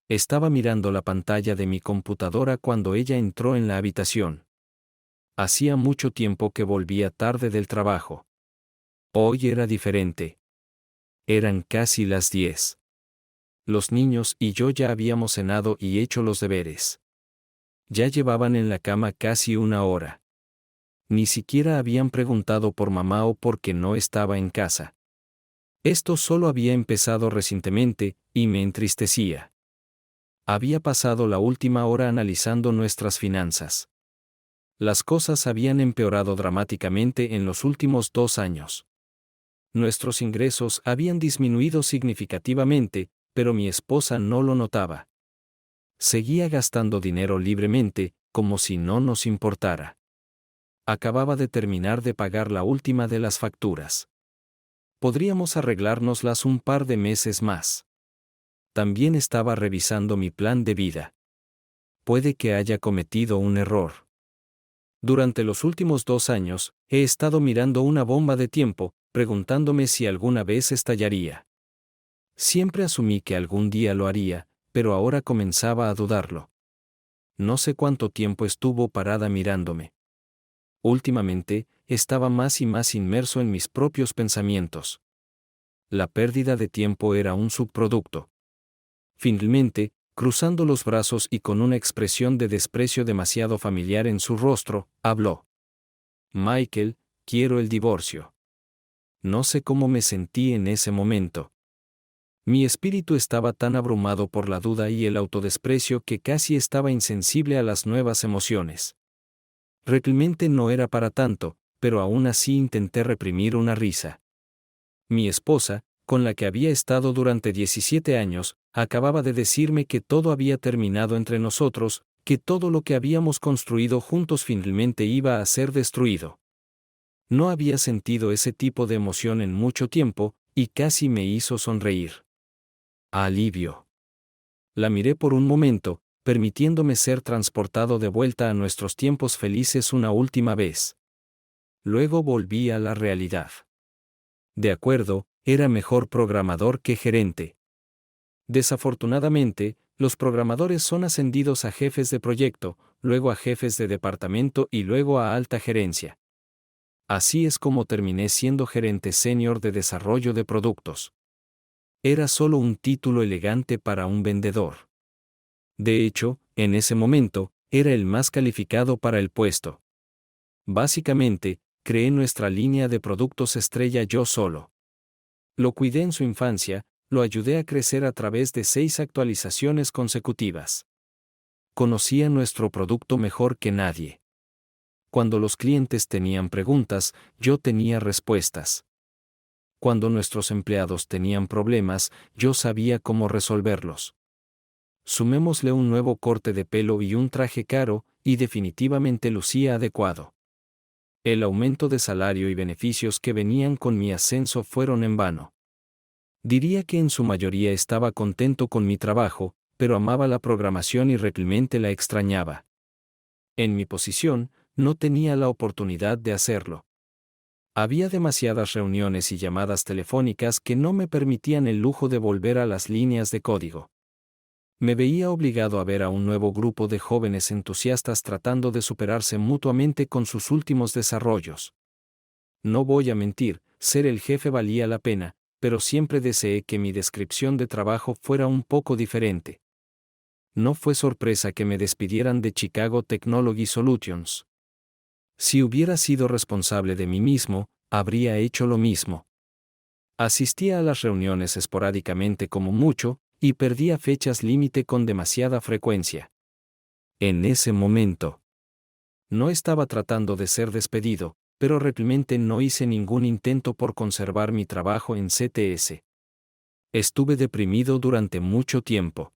Estaba mirando la pantalla de mi computadora cuando ella entró en la habitación. Hacía mucho tiempo que volvía tarde del trabajo. Hoy era diferente. Eran casi las 10. Los niños y yo ya habíamos cenado y hecho los deberes. Ya llevaban en la cama casi una hora. Ni siquiera habían preguntado por mamá o por qué no estaba en casa. Esto solo había empezado recientemente, y me entristecía. Había pasado la última hora analizando nuestras finanzas. Las cosas habían empeorado dramáticamente en los últimos 2 años. Nuestros ingresos habían disminuido significativamente, pero mi esposa no lo notaba. Seguía gastando dinero libremente, como si no nos importara. Acababa de terminar de pagar la última de las facturas. Podríamos arreglárnoslas un par de meses más. También estaba revisando mi plan de vida. Puede que haya cometido un error. Durante los últimos 2 años, he estado mirando una bomba de tiempo, preguntándome si alguna vez estallaría. Siempre asumí que algún día lo haría, pero ahora comenzaba a dudarlo. No sé cuánto tiempo estuvo parada mirándome. Últimamente, estaba más y más inmerso en mis propios pensamientos. La pérdida de tiempo era un subproducto. Finalmente, cruzando los brazos y con una expresión de desprecio demasiado familiar en su rostro, habló. Michael, quiero el divorcio. No sé cómo me sentí en ese momento. Mi espíritu estaba tan abrumado por la duda y el autodesprecio que casi estaba insensible a las nuevas emociones. Realmente no era para tanto, pero aún así intenté reprimir una risa. Mi esposa, con la que había estado durante 17 años, acababa de decirme que todo había terminado entre nosotros, que todo lo que habíamos construido juntos finalmente iba a ser destruido. No había sentido ese tipo de emoción en mucho tiempo, y casi me hizo sonreír. Alivio. La miré por un momento, permitiéndome ser transportado de vuelta a nuestros tiempos felices una última vez. Luego volví a la realidad. De acuerdo, era mejor programador que gerente. Desafortunadamente, los programadores son ascendidos a jefes de proyecto, luego a jefes de departamento y luego a alta gerencia. Así es como terminé siendo gerente senior de desarrollo de productos. Era solo un título elegante para un vendedor. De hecho, en ese momento, era el más calificado para el puesto. Básicamente, creé nuestra línea de productos estrella yo solo. Lo cuidé en su infancia, lo ayudé a crecer a través de 6 actualizaciones consecutivas. Conocía nuestro producto mejor que nadie. Cuando los clientes tenían preguntas, yo tenía respuestas. Cuando nuestros empleados tenían problemas, yo sabía cómo resolverlos. Sumémosle un nuevo corte de pelo y un traje caro, y definitivamente lucía adecuado. El aumento de salario y beneficios que venían con mi ascenso fueron en vano. Diría que en su mayoría estaba contento con mi trabajo, pero amaba la programación y realmente la extrañaba. En mi posición, no tenía la oportunidad de hacerlo. Había demasiadas reuniones y llamadas telefónicas que no me permitían el lujo de volver a las líneas de código. Me veía obligado a ver a un nuevo grupo de jóvenes entusiastas tratando de superarse mutuamente con sus últimos desarrollos. No voy a mentir, ser el jefe valía la pena, pero siempre deseé que mi descripción de trabajo fuera un poco diferente. No fue sorpresa que me despidieran de Chicago Technology Solutions. Si hubiera sido responsable de mí mismo, habría hecho lo mismo. Asistía a las reuniones esporádicamente como mucho, y perdía fechas límite con demasiada frecuencia. En ese momento, no estaba tratando de ser despedido, pero realmente no hice ningún intento por conservar mi trabajo en CTS. Estuve deprimido durante mucho tiempo.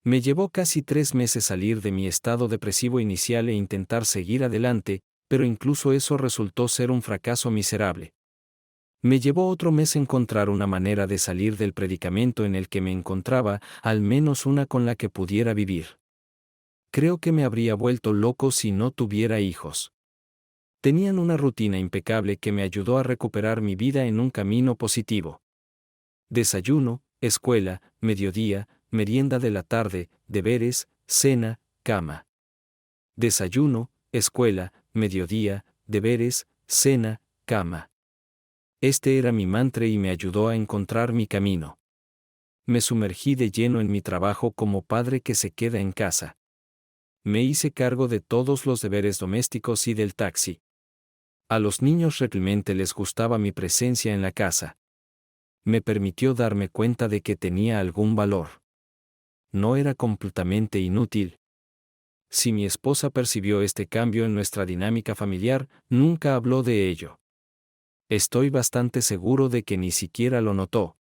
Me llevó casi 3 meses salir de mi estado depresivo inicial e intentar seguir adelante, pero incluso eso resultó ser un fracaso miserable. Me llevó otro mes encontrar una manera de salir del predicamento en el que me encontraba, al menos una con la que pudiera vivir. Creo que me habría vuelto loco si no tuviera hijos. Tenían una rutina impecable que me ayudó a recuperar mi vida en un camino positivo. Desayuno, escuela, mediodía, merienda de la tarde, deberes, cena, cama. Desayuno, escuela, mediodía, deberes, cena, cama. Este era mi mantra y me ayudó a encontrar mi camino. Me sumergí de lleno en mi trabajo como padre que se queda en casa. Me hice cargo de todos los deberes domésticos y del taxi. A los niños realmente les gustaba mi presencia en la casa. Me permitió darme cuenta de que tenía algún valor. No era completamente inútil. Si mi esposa percibió este cambio en nuestra dinámica familiar, nunca habló de ello. Estoy bastante seguro de que ni siquiera lo notó.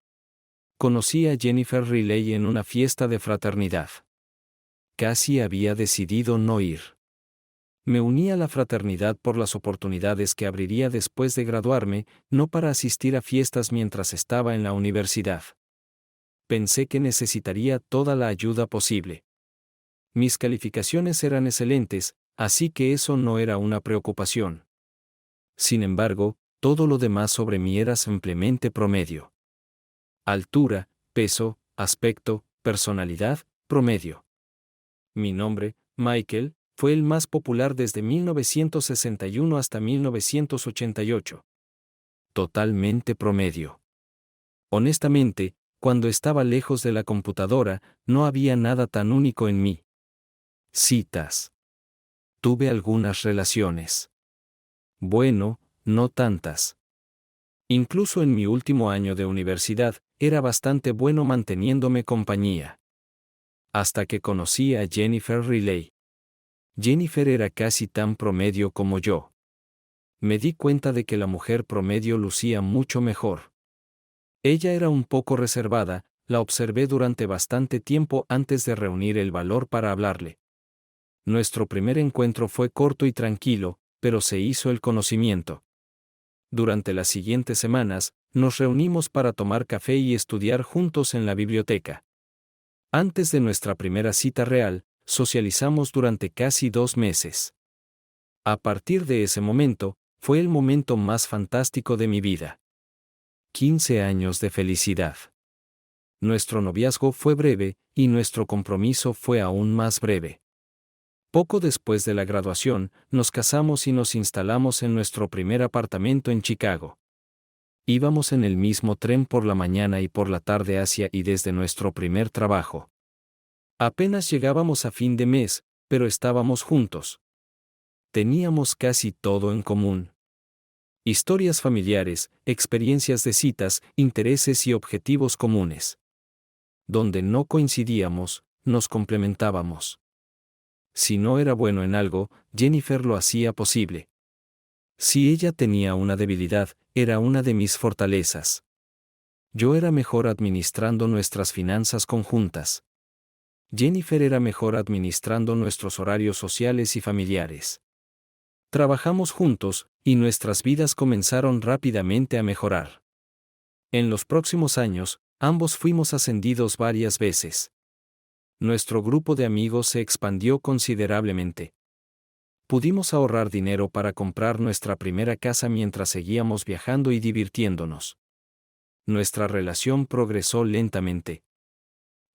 Conocí a Jennifer Riley en una fiesta de fraternidad. Casi había decidido no ir. Me uní a la fraternidad por las oportunidades que abriría después de graduarme, no para asistir a fiestas mientras estaba en la universidad. Pensé que necesitaría toda la ayuda posible. Mis calificaciones eran excelentes, así que eso no era una preocupación. Sin embargo, todo lo demás sobre mí era simplemente promedio. Altura, peso, aspecto, personalidad, promedio. Mi nombre, Michael, fue el más popular desde 1961 hasta 1988. Totalmente promedio. Honestamente, cuando estaba lejos de la computadora, no había nada tan único en mí. Citas. Tuve algunas relaciones. Bueno, no tantas. Incluso en mi último año de universidad, era bastante bueno manteniéndome compañía. Hasta que conocí a Jennifer Riley. Jennifer era casi tan promedio como yo. Me di cuenta de que la mujer promedio lucía mucho mejor. Ella era un poco reservada, la observé durante bastante tiempo antes de reunir el valor para hablarle. Nuestro primer encuentro fue corto y tranquilo, pero se hizo el conocimiento. Durante las siguientes semanas, nos reunimos para tomar café y estudiar juntos en la biblioteca. Antes de nuestra primera cita real, socializamos durante casi 2 meses. A partir de ese momento, fue el momento más fantástico de mi vida. 15 años de felicidad. Nuestro noviazgo fue breve, y nuestro compromiso fue aún más breve. Poco después de la graduación, nos casamos y nos instalamos en nuestro primer apartamento en Chicago. Íbamos en el mismo tren por la mañana y por la tarde hacia y desde nuestro primer trabajo. Apenas llegábamos a fin de mes, pero estábamos juntos. Teníamos casi todo en común. Historias familiares, experiencias de citas, intereses y objetivos comunes. Donde no coincidíamos, nos complementábamos. Si no era bueno en algo, Jennifer lo hacía posible. Si ella tenía una debilidad, era una de mis fortalezas. Yo era mejor administrando nuestras finanzas conjuntas. Jennifer era mejor administrando nuestros horarios sociales y familiares. Trabajamos juntos, y nuestras vidas comenzaron rápidamente a mejorar. En los próximos años, ambos fuimos ascendidos varias veces. Nuestro grupo de amigos se expandió considerablemente. Pudimos ahorrar dinero para comprar nuestra primera casa mientras seguíamos viajando y divirtiéndonos. Nuestra relación progresó lentamente.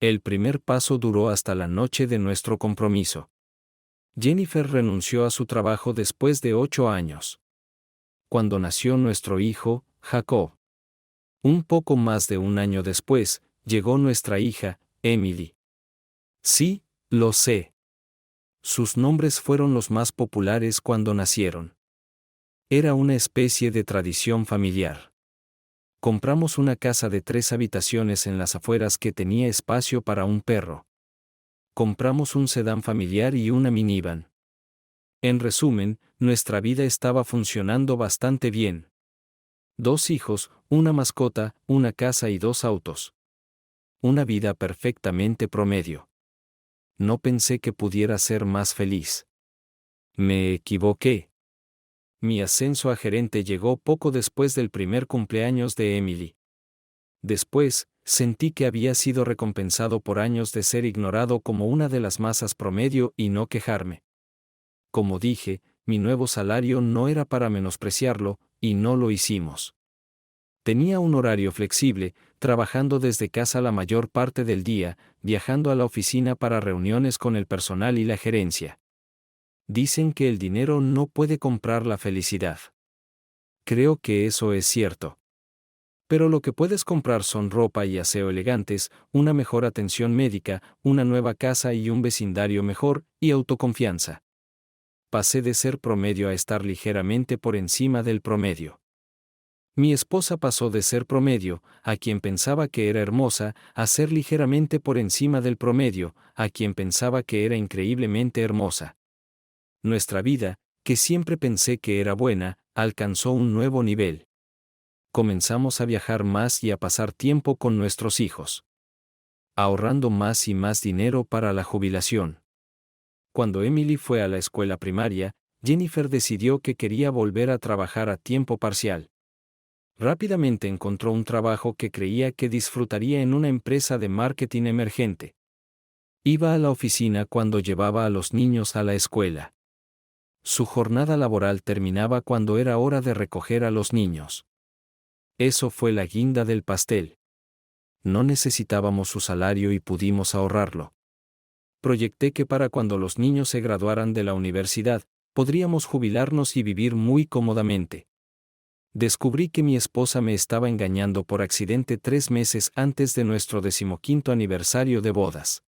El primer paso duró hasta la noche de nuestro compromiso. Jennifer renunció a su trabajo después de 8 años. Cuando nació nuestro hijo, Jacob. Un poco más de un año después, llegó nuestra hija, Emily. Sí, lo sé. Sus nombres fueron los más populares cuando nacieron. Era una especie de tradición familiar. Compramos una casa de 3 habitaciones en las afueras que tenía espacio para un perro. Compramos un sedán familiar y una minivan. En resumen, nuestra vida estaba funcionando bastante bien. 2 hijos, una mascota, una casa y 2 autos. Una vida perfectamente promedio. No pensé que pudiera ser más feliz. Me equivoqué. Mi ascenso a gerente llegó poco después del primer cumpleaños de Emily. Después, sentí que había sido recompensado por años de ser ignorado como una de las masas promedio y no quejarme. Como dije, mi nuevo salario no era para menospreciarlo, y no lo hicimos. Tenía un horario flexible, trabajando desde casa la mayor parte del día, viajando a la oficina para reuniones con el personal y la gerencia. Dicen que el dinero no puede comprar la felicidad. Creo que eso es cierto. Pero lo que puedes comprar son ropa y aseo elegantes, una mejor atención médica, una nueva casa y un vecindario mejor, y autoconfianza. Pasé de ser promedio a estar ligeramente por encima del promedio. Mi esposa pasó de ser promedio, a quien pensaba que era hermosa, a ser ligeramente por encima del promedio, a quien pensaba que era increíblemente hermosa. Nuestra vida, que siempre pensé que era buena, alcanzó un nuevo nivel. Comenzamos a viajar más y a pasar tiempo con nuestros hijos, ahorrando más y más dinero para la jubilación. Cuando Emily fue a la escuela primaria, Jennifer decidió que quería volver a trabajar a tiempo parcial. Rápidamente encontró un trabajo que creía que disfrutaría en una empresa de marketing emergente. Iba a la oficina cuando llevaba a los niños a la escuela. Su jornada laboral terminaba cuando era hora de recoger a los niños. Eso fue la guinda del pastel. No necesitábamos su salario y pudimos ahorrarlo. Proyecté que para cuando los niños se graduaran de la universidad, podríamos jubilarnos y vivir muy cómodamente. Descubrí que mi esposa me estaba engañando por accidente 3 meses antes de nuestro 15º aniversario de bodas.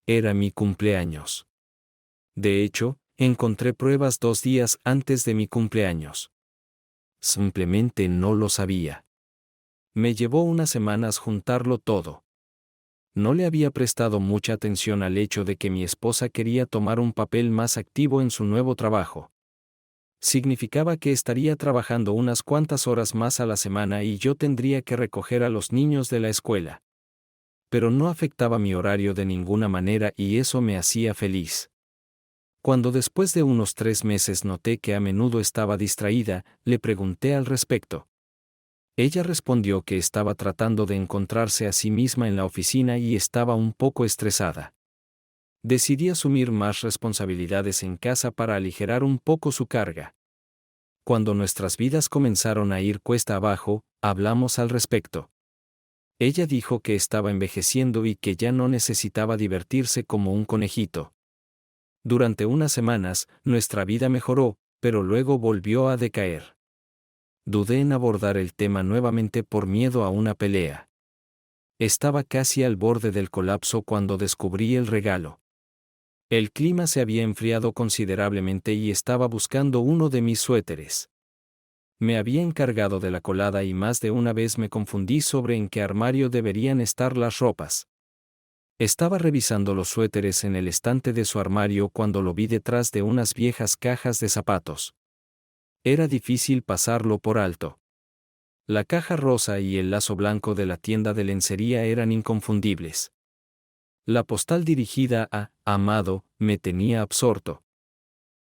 Era mi cumpleaños. De hecho, encontré pruebas 2 días antes de mi cumpleaños. Simplemente no lo sabía. Me llevó unas semanas juntarlo todo. No le había prestado mucha atención al hecho de que mi esposa quería tomar un papel más activo en su nuevo trabajo. Significaba que estaría trabajando unas cuantas horas más a la semana y yo tendría que recoger a los niños de la escuela. Pero no afectaba mi horario de ninguna manera y eso me hacía feliz. Cuando después de unos 3 meses noté que a menudo estaba distraída, le pregunté al respecto. Ella respondió que estaba tratando de encontrarse a sí misma en la oficina y estaba un poco estresada. Decidí asumir más responsabilidades en casa para aligerar un poco su carga. Cuando nuestras vidas comenzaron a ir cuesta abajo, hablamos al respecto. Ella dijo que estaba envejeciendo y que ya no necesitaba divertirse como un conejito. Durante unas semanas, nuestra vida mejoró, pero luego volvió a decaer. Dudé en abordar el tema nuevamente por miedo a una pelea. Estaba casi al borde del colapso cuando descubrí el regalo. El clima se había enfriado considerablemente y estaba buscando uno de mis suéteres. Me había encargado de la colada y más de una vez me confundí sobre en qué armario deberían estar las ropas. Estaba revisando los suéteres en el estante de su armario cuando lo vi detrás de unas viejas cajas de zapatos. Era difícil pasarlo por alto. La caja rosa y el lazo blanco de la tienda de lencería eran inconfundibles. La postal dirigida a Amado me tenía absorto.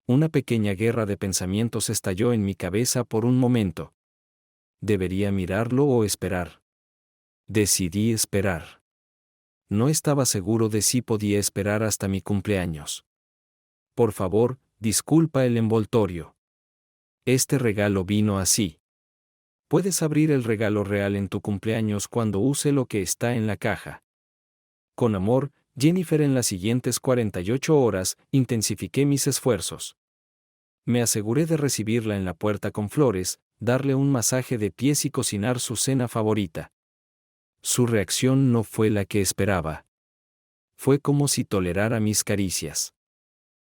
Una pequeña guerra de pensamientos estalló en mi cabeza por un momento. ¿Debería mirarlo o esperar? Decidí esperar. No estaba seguro de si podía esperar hasta mi cumpleaños. Por favor, disculpa el envoltorio. Este regalo vino así. Puedes abrir el regalo real en tu cumpleaños cuando use lo que está en la caja. Con amor, Jennifer. En las siguientes 48 horas, intensifiqué mis esfuerzos. Me aseguré de recibirla en la puerta con flores, darle un masaje de pies y cocinar su cena favorita. Su reacción no fue la que esperaba. Fue como si tolerara mis caricias.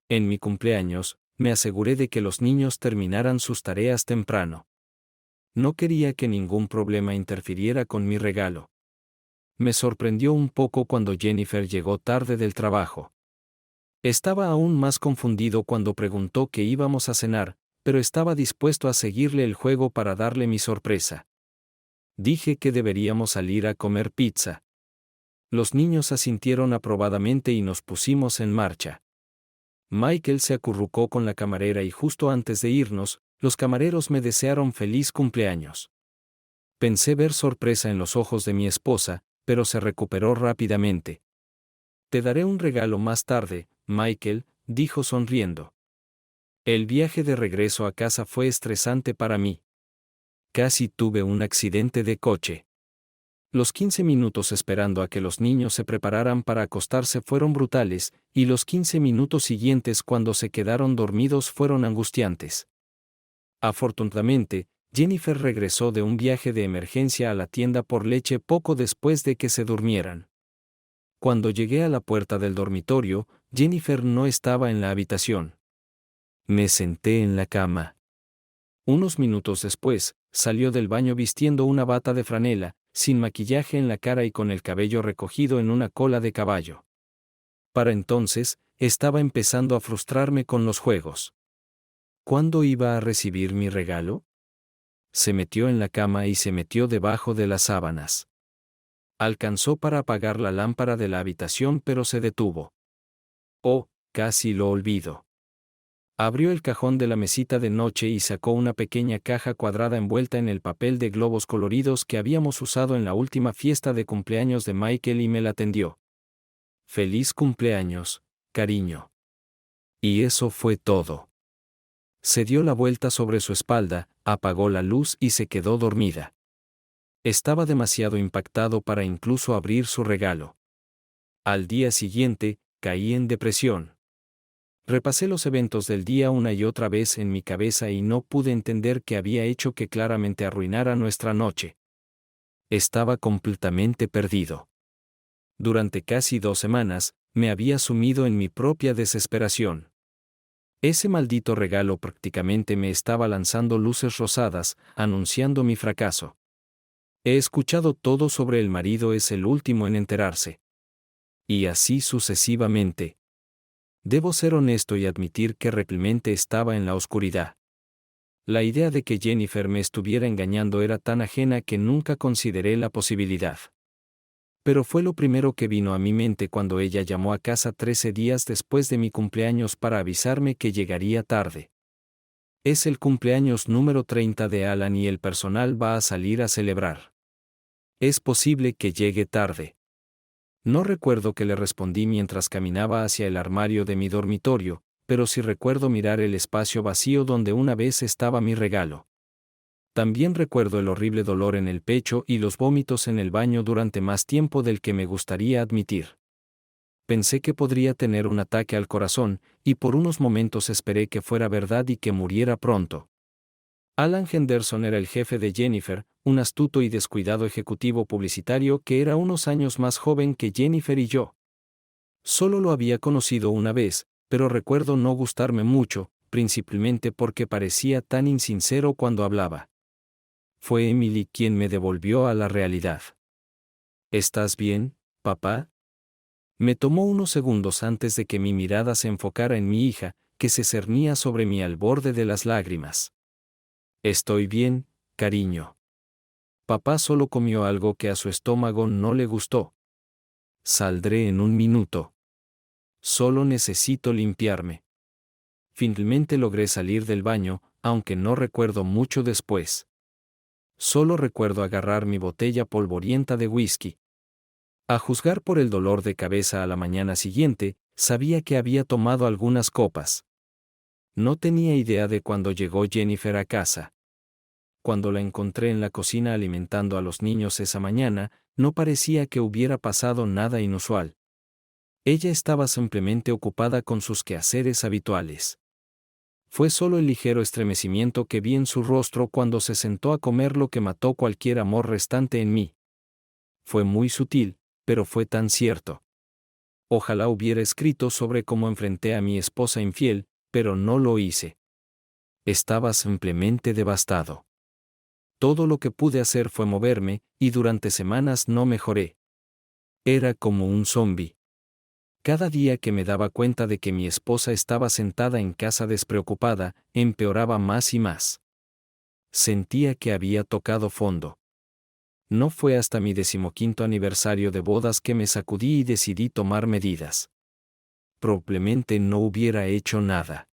En mi cumpleaños, me aseguré de que los niños terminaran sus tareas temprano. No quería que ningún problema interfiriera con mi regalo. Me sorprendió un poco cuando Jennifer llegó tarde del trabajo. Estaba aún más confundido cuando preguntó qué íbamos a cenar, pero estaba dispuesto a seguirle el juego para darle mi sorpresa. Dije que deberíamos salir a comer pizza. Los niños asintieron aprobadamente y nos pusimos en marcha. Michael se acurrucó con la camarera y justo antes de irnos, los camareros me desearon feliz cumpleaños. Pensé ver sorpresa en los ojos de mi esposa, pero se recuperó rápidamente. Te daré un regalo más tarde, Michael, dijo sonriendo. El viaje de regreso a casa fue estresante para mí. Casi tuve un accidente de coche. Los 15 minutos esperando a que los niños se prepararan para acostarse fueron brutales, y los 15 minutos siguientes cuando se quedaron dormidos fueron angustiantes. Afortunadamente, Jennifer regresó de un viaje de emergencia a la tienda por leche poco después de que se durmieran. Cuando llegué a la puerta del dormitorio, Jennifer no estaba en la habitación. Me senté en la cama. Unos minutos después, salió del baño vistiendo una bata de franela, sin maquillaje en la cara y con el cabello recogido en una cola de caballo. Para entonces, estaba empezando a frustrarme con los juegos. ¿Cuándo iba a recibir mi regalo? Se metió en la cama y se metió debajo de las sábanas. Alcanzó para apagar la lámpara de la habitación pero se detuvo. Oh, casi lo olvido. Abrió el cajón de la mesita de noche y sacó una pequeña caja cuadrada envuelta en el papel de globos coloridos que habíamos usado en la última fiesta de cumpleaños de Michael y me la tendió. Feliz cumpleaños, cariño. Y eso fue todo. Se dio la vuelta sobre su espalda, apagó la luz y se quedó dormida. Estaba demasiado impactado para incluso abrir su regalo. Al día siguiente, caí en depresión. Repasé los eventos del día una y otra vez en mi cabeza y no pude entender qué había hecho que claramente arruinara nuestra noche. Estaba completamente perdido. Durante casi 2 semanas, me había sumido en mi propia desesperación. Ese maldito regalo prácticamente me estaba lanzando luces rosadas, anunciando mi fracaso. He escuchado todo sobre el marido es el último en enterarse. Y así sucesivamente. Debo ser honesto y admitir que realmente estaba en la oscuridad. La idea de que Jennifer me estuviera engañando era tan ajena que nunca consideré la posibilidad. Pero fue lo primero que vino a mi mente cuando ella llamó a casa 13 días después de mi cumpleaños para avisarme que llegaría tarde. Es el cumpleaños número 30 de Alan y el personal va a salir a celebrar. Es posible que llegue tarde. No recuerdo que le respondí mientras caminaba hacia el armario de mi dormitorio, pero sí recuerdo mirar el espacio vacío donde una vez estaba mi regalo. También recuerdo el horrible dolor en el pecho y los vómitos en el baño durante más tiempo del que me gustaría admitir. Pensé que podría tener un ataque al corazón, y por unos momentos esperé que fuera verdad y que muriera pronto. Alan Henderson era el jefe de Jennifer, un astuto y descuidado ejecutivo publicitario que era unos años más joven que Jennifer y yo. Solo lo había conocido una vez, pero recuerdo no gustarme mucho, principalmente porque parecía tan insincero cuando hablaba. Fue Emily quien me devolvió a la realidad. ¿Estás bien, papá? Me tomó unos segundos antes de que mi mirada se enfocara en mi hija, que se cernía sobre mí al borde de las lágrimas. Estoy bien, cariño. Papá solo comió algo que a su estómago no le gustó. Saldré en un minuto. Solo necesito limpiarme. Finalmente logré salir del baño, aunque no recuerdo mucho después. Solo recuerdo agarrar mi botella polvorienta de whisky. A juzgar por el dolor de cabeza a la mañana siguiente, sabía que había tomado algunas copas. No tenía idea de cuándo llegó Jennifer a casa. Cuando la encontré en la cocina alimentando a los niños esa mañana, no parecía que hubiera pasado nada inusual. Ella estaba simplemente ocupada con sus quehaceres habituales. Fue solo el ligero estremecimiento que vi en su rostro cuando se sentó a comer lo que mató cualquier amor restante en mí. Fue muy sutil, pero fue tan cierto. Ojalá hubiera escrito sobre cómo enfrenté a mi esposa infiel, pero no lo hice. Estaba simplemente devastado. Todo lo que pude hacer fue moverme, y durante semanas no mejoré. Era como un zombi. Cada día que me daba cuenta de que mi esposa estaba sentada en casa despreocupada, empeoraba más y más. Sentía que había tocado fondo. No fue hasta mi 15º aniversario de bodas que me sacudí y decidí tomar medidas. Probablemente no hubiera hecho nada.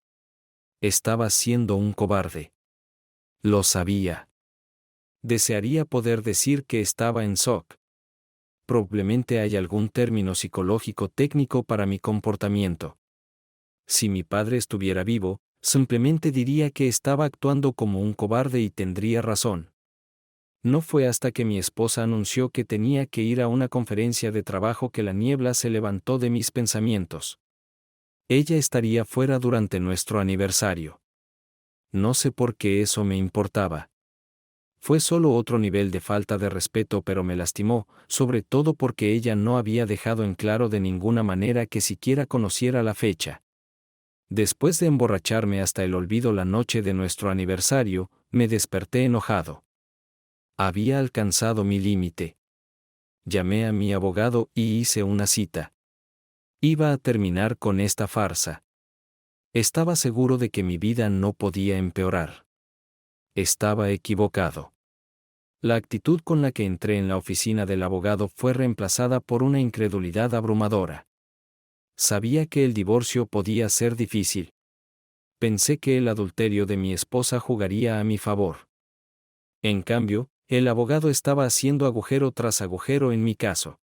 Estaba siendo un cobarde. Lo sabía. Desearía poder decir que estaba en shock. Probablemente hay algún término psicológico técnico para mi comportamiento. Si mi padre estuviera vivo, simplemente diría que estaba actuando como un cobarde y tendría razón. No fue hasta que mi esposa anunció que tenía que ir a una conferencia de trabajo que la niebla se levantó de mis pensamientos. Ella estaría fuera durante nuestro aniversario. No sé por qué eso me importaba. Fue solo otro nivel de falta de respeto, pero me lastimó, sobre todo porque ella no había dejado en claro de ninguna manera que siquiera conociera la fecha. Después de emborracharme hasta el olvido la noche de nuestro aniversario, me desperté enojado. Había alcanzado mi límite. Llamé a mi abogado y hice una cita. Iba a terminar con esta farsa. Estaba seguro de que mi vida no podía empeorar. Estaba equivocado. La actitud con la que entré en la oficina del abogado fue reemplazada por una incredulidad abrumadora. Sabía que el divorcio podía ser difícil. Pensé que el adulterio de mi esposa jugaría a mi favor. En cambio, el abogado estaba haciendo agujero tras agujero en mi caso.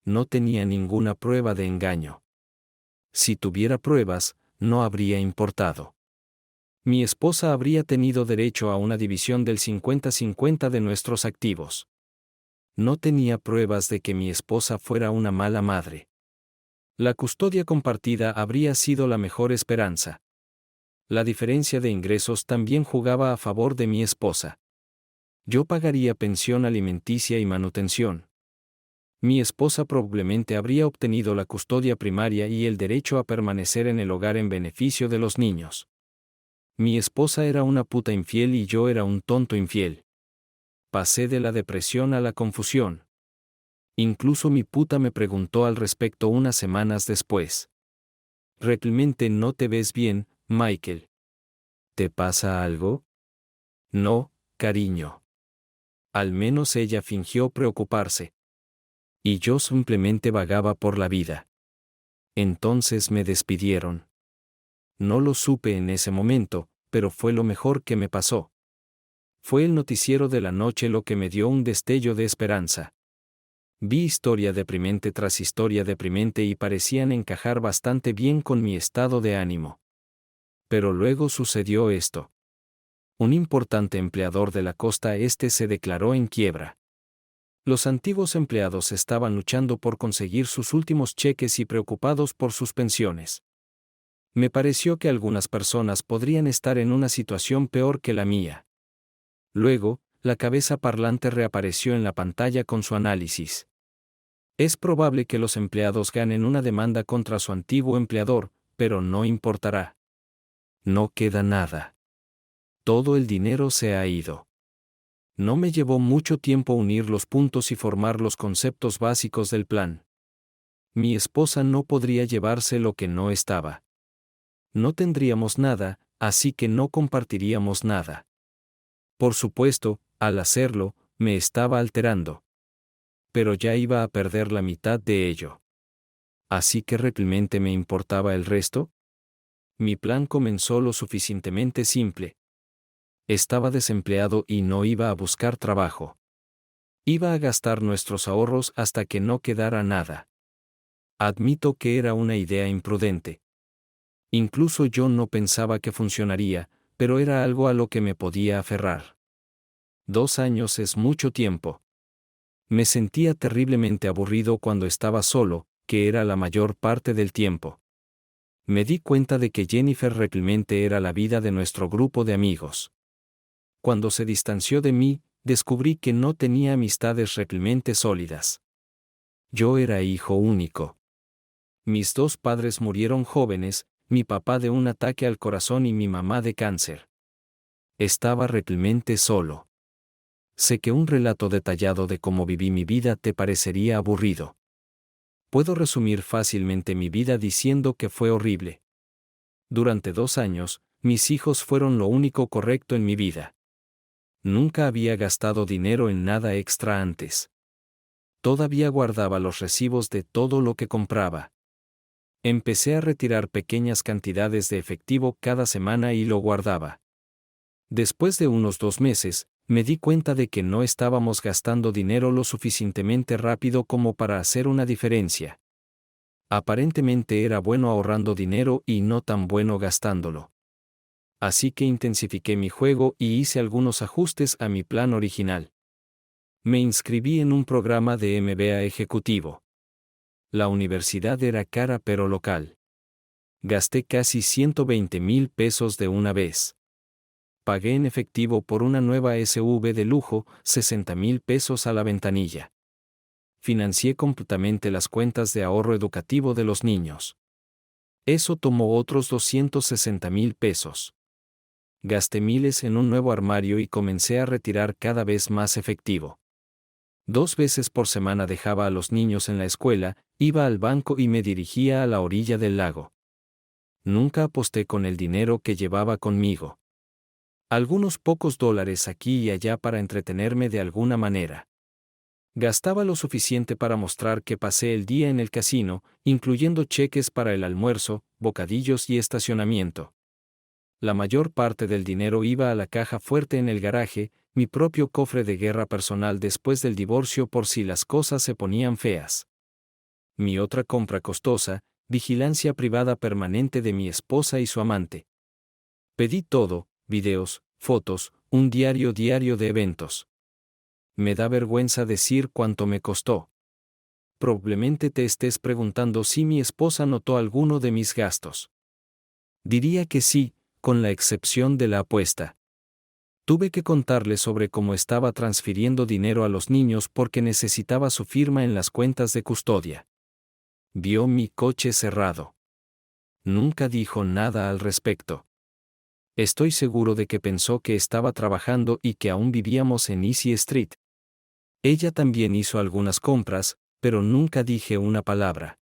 No tenía ninguna prueba de engaño. Si tuviera pruebas, no habría importado. Mi esposa habría tenido derecho a una división del 50-50 de nuestros activos. No tenía pruebas de que mi esposa fuera una mala madre. La custodia compartida habría sido la mejor esperanza. La diferencia de ingresos también jugaba a favor de mi esposa. Yo pagaría pensión alimenticia y manutención. Mi esposa probablemente habría obtenido la custodia primaria y el derecho a permanecer en el hogar en beneficio de los niños. Mi esposa era una puta infiel y yo era un tonto infiel. Pasé de la depresión a la confusión. Incluso mi puta me preguntó al respecto unas semanas después. ¿Realmente no te ves bien, Michael? ¿Te pasa algo? No, cariño. Al menos ella fingió preocuparse. Y yo simplemente vagaba por la vida. Entonces me despidieron. No lo supe en ese momento, pero fue lo mejor que me pasó. Fue el noticiero de la noche lo que me dio un destello de esperanza. Vi historia deprimente tras historia deprimente y parecían encajar bastante bien con mi estado de ánimo. Pero luego sucedió esto. Un importante empleador de la costa este se declaró en quiebra. Los antiguos empleados estaban luchando por conseguir sus últimos cheques y preocupados por sus pensiones. Me pareció que algunas personas podrían estar en una situación peor que la mía. Luego, la cabeza parlante reapareció en la pantalla con su análisis. Es probable que los empleados ganen una demanda contra su antiguo empleador, pero no importará. No queda nada. Todo el dinero se ha ido. No me llevó mucho tiempo unir los puntos y formar los conceptos básicos del plan. Mi esposa no podría llevarse lo que no estaba. No tendríamos nada, así que no compartiríamos nada. Por supuesto, al hacerlo, me estaba alterando. Pero ya iba a perder la mitad de ello. ¿Así que realmente me importaba el resto? Mi plan comenzó lo suficientemente simple. Estaba desempleado y no iba a buscar trabajo. Iba a gastar nuestros ahorros hasta que no quedara nada. Admito que era una idea imprudente. Incluso yo no pensaba que funcionaría, pero era algo a lo que me podía aferrar. 2 años es mucho tiempo. Me sentía terriblemente aburrido cuando estaba solo, que era la mayor parte del tiempo. Me di cuenta de que Jennifer realmente era la vida de nuestro grupo de amigos. Cuando se distanció de mí, descubrí que no tenía amistades realmente sólidas. Yo era hijo único. Mis 2 padres murieron jóvenes, mi papá de un ataque al corazón y mi mamá de cáncer. Estaba realmente solo. Sé que un relato detallado de cómo viví mi vida te parecería aburrido. Puedo resumir fácilmente mi vida diciendo que fue horrible. Durante 2 años, mis hijos fueron lo único correcto en mi vida. Nunca había gastado dinero en nada extra antes. Todavía guardaba los recibos de todo lo que compraba. Empecé a retirar pequeñas cantidades de efectivo cada semana y lo guardaba. Después de unos 2 meses, me di cuenta de que no estábamos gastando dinero lo suficientemente rápido como para hacer una diferencia. Aparentemente era bueno ahorrando dinero y no tan bueno gastándolo. Así que intensifiqué mi juego y hice algunos ajustes a mi plan original. Me inscribí en un programa de MBA ejecutivo. La universidad era cara pero local. Gasté casi 120,000 pesos de una vez. Pagué en efectivo por una nueva SUV de lujo, 60,000 pesos a la ventanilla. Financié completamente las cuentas de ahorro educativo de los niños. Eso tomó otros 260,000 pesos. Gasté miles en un nuevo armario y comencé a retirar cada vez más efectivo. 2 veces por semana dejaba a los niños en la escuela, iba al banco y me dirigía a la orilla del lago. Nunca aposté con el dinero que llevaba conmigo. Algunos pocos dólares aquí y allá para entretenerme de alguna manera. Gastaba lo suficiente para mostrar que pasé el día en el casino, incluyendo cheques para el almuerzo, bocadillos y estacionamiento. La mayor parte del dinero iba a la caja fuerte en el garaje, mi propio cofre de guerra personal después del divorcio por si las cosas se ponían feas. Mi otra compra costosa, vigilancia privada permanente de mi esposa y su amante. Pedí todo, videos, fotos, un diario de eventos. Me da vergüenza decir cuánto me costó. Probablemente te estés preguntando si mi esposa notó alguno de mis gastos. Diría que sí, con la excepción de la apuesta. Tuve que contarle sobre cómo estaba transfiriendo dinero a los niños porque necesitaba su firma en las cuentas de custodia. Vio mi coche cerrado. Nunca dijo nada al respecto. Estoy seguro de que pensó que estaba trabajando y que aún vivíamos en Easy Street. Ella también hizo algunas compras, pero nunca dije una palabra.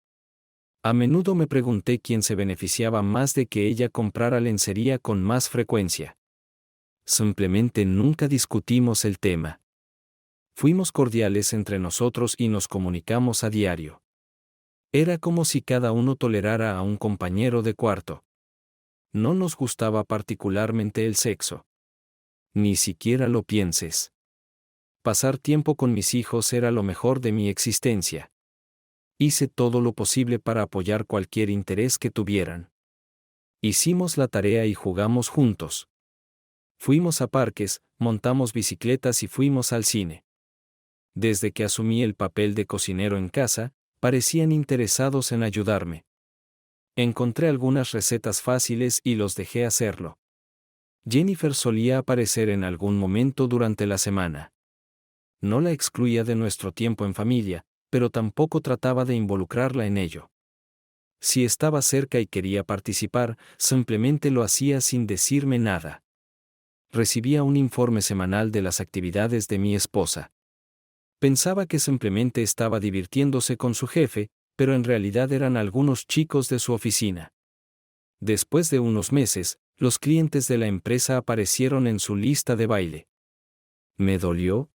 A menudo me pregunté quién se beneficiaba más de que ella comprara lencería con más frecuencia. Simplemente nunca discutimos el tema. Fuimos cordiales entre nosotros y nos comunicamos a diario. Era como si cada uno tolerara a un compañero de cuarto. No nos gustaba particularmente el sexo. Ni siquiera lo pienses. Pasar tiempo con mis hijos era lo mejor de mi existencia. Hice todo lo posible para apoyar cualquier interés que tuvieran. Hicimos la tarea y jugamos juntos. Fuimos a parques, montamos bicicletas y fuimos al cine. Desde que asumí el papel de cocinero en casa, parecían interesados en ayudarme. Encontré algunas recetas fáciles y los dejé hacerlo. Jennifer solía aparecer en algún momento durante la semana. No la excluía de nuestro tiempo en familia, pero tampoco trataba de involucrarla en ello. Si estaba cerca y quería participar, simplemente lo hacía sin decirme nada. Recibía un informe semanal de las actividades de mi esposa. Pensaba que simplemente estaba divirtiéndose con su jefe, pero en realidad eran algunos chicos de su oficina. Después de unos meses, los clientes de la empresa aparecieron en su lista de baile. ¿Me dolió?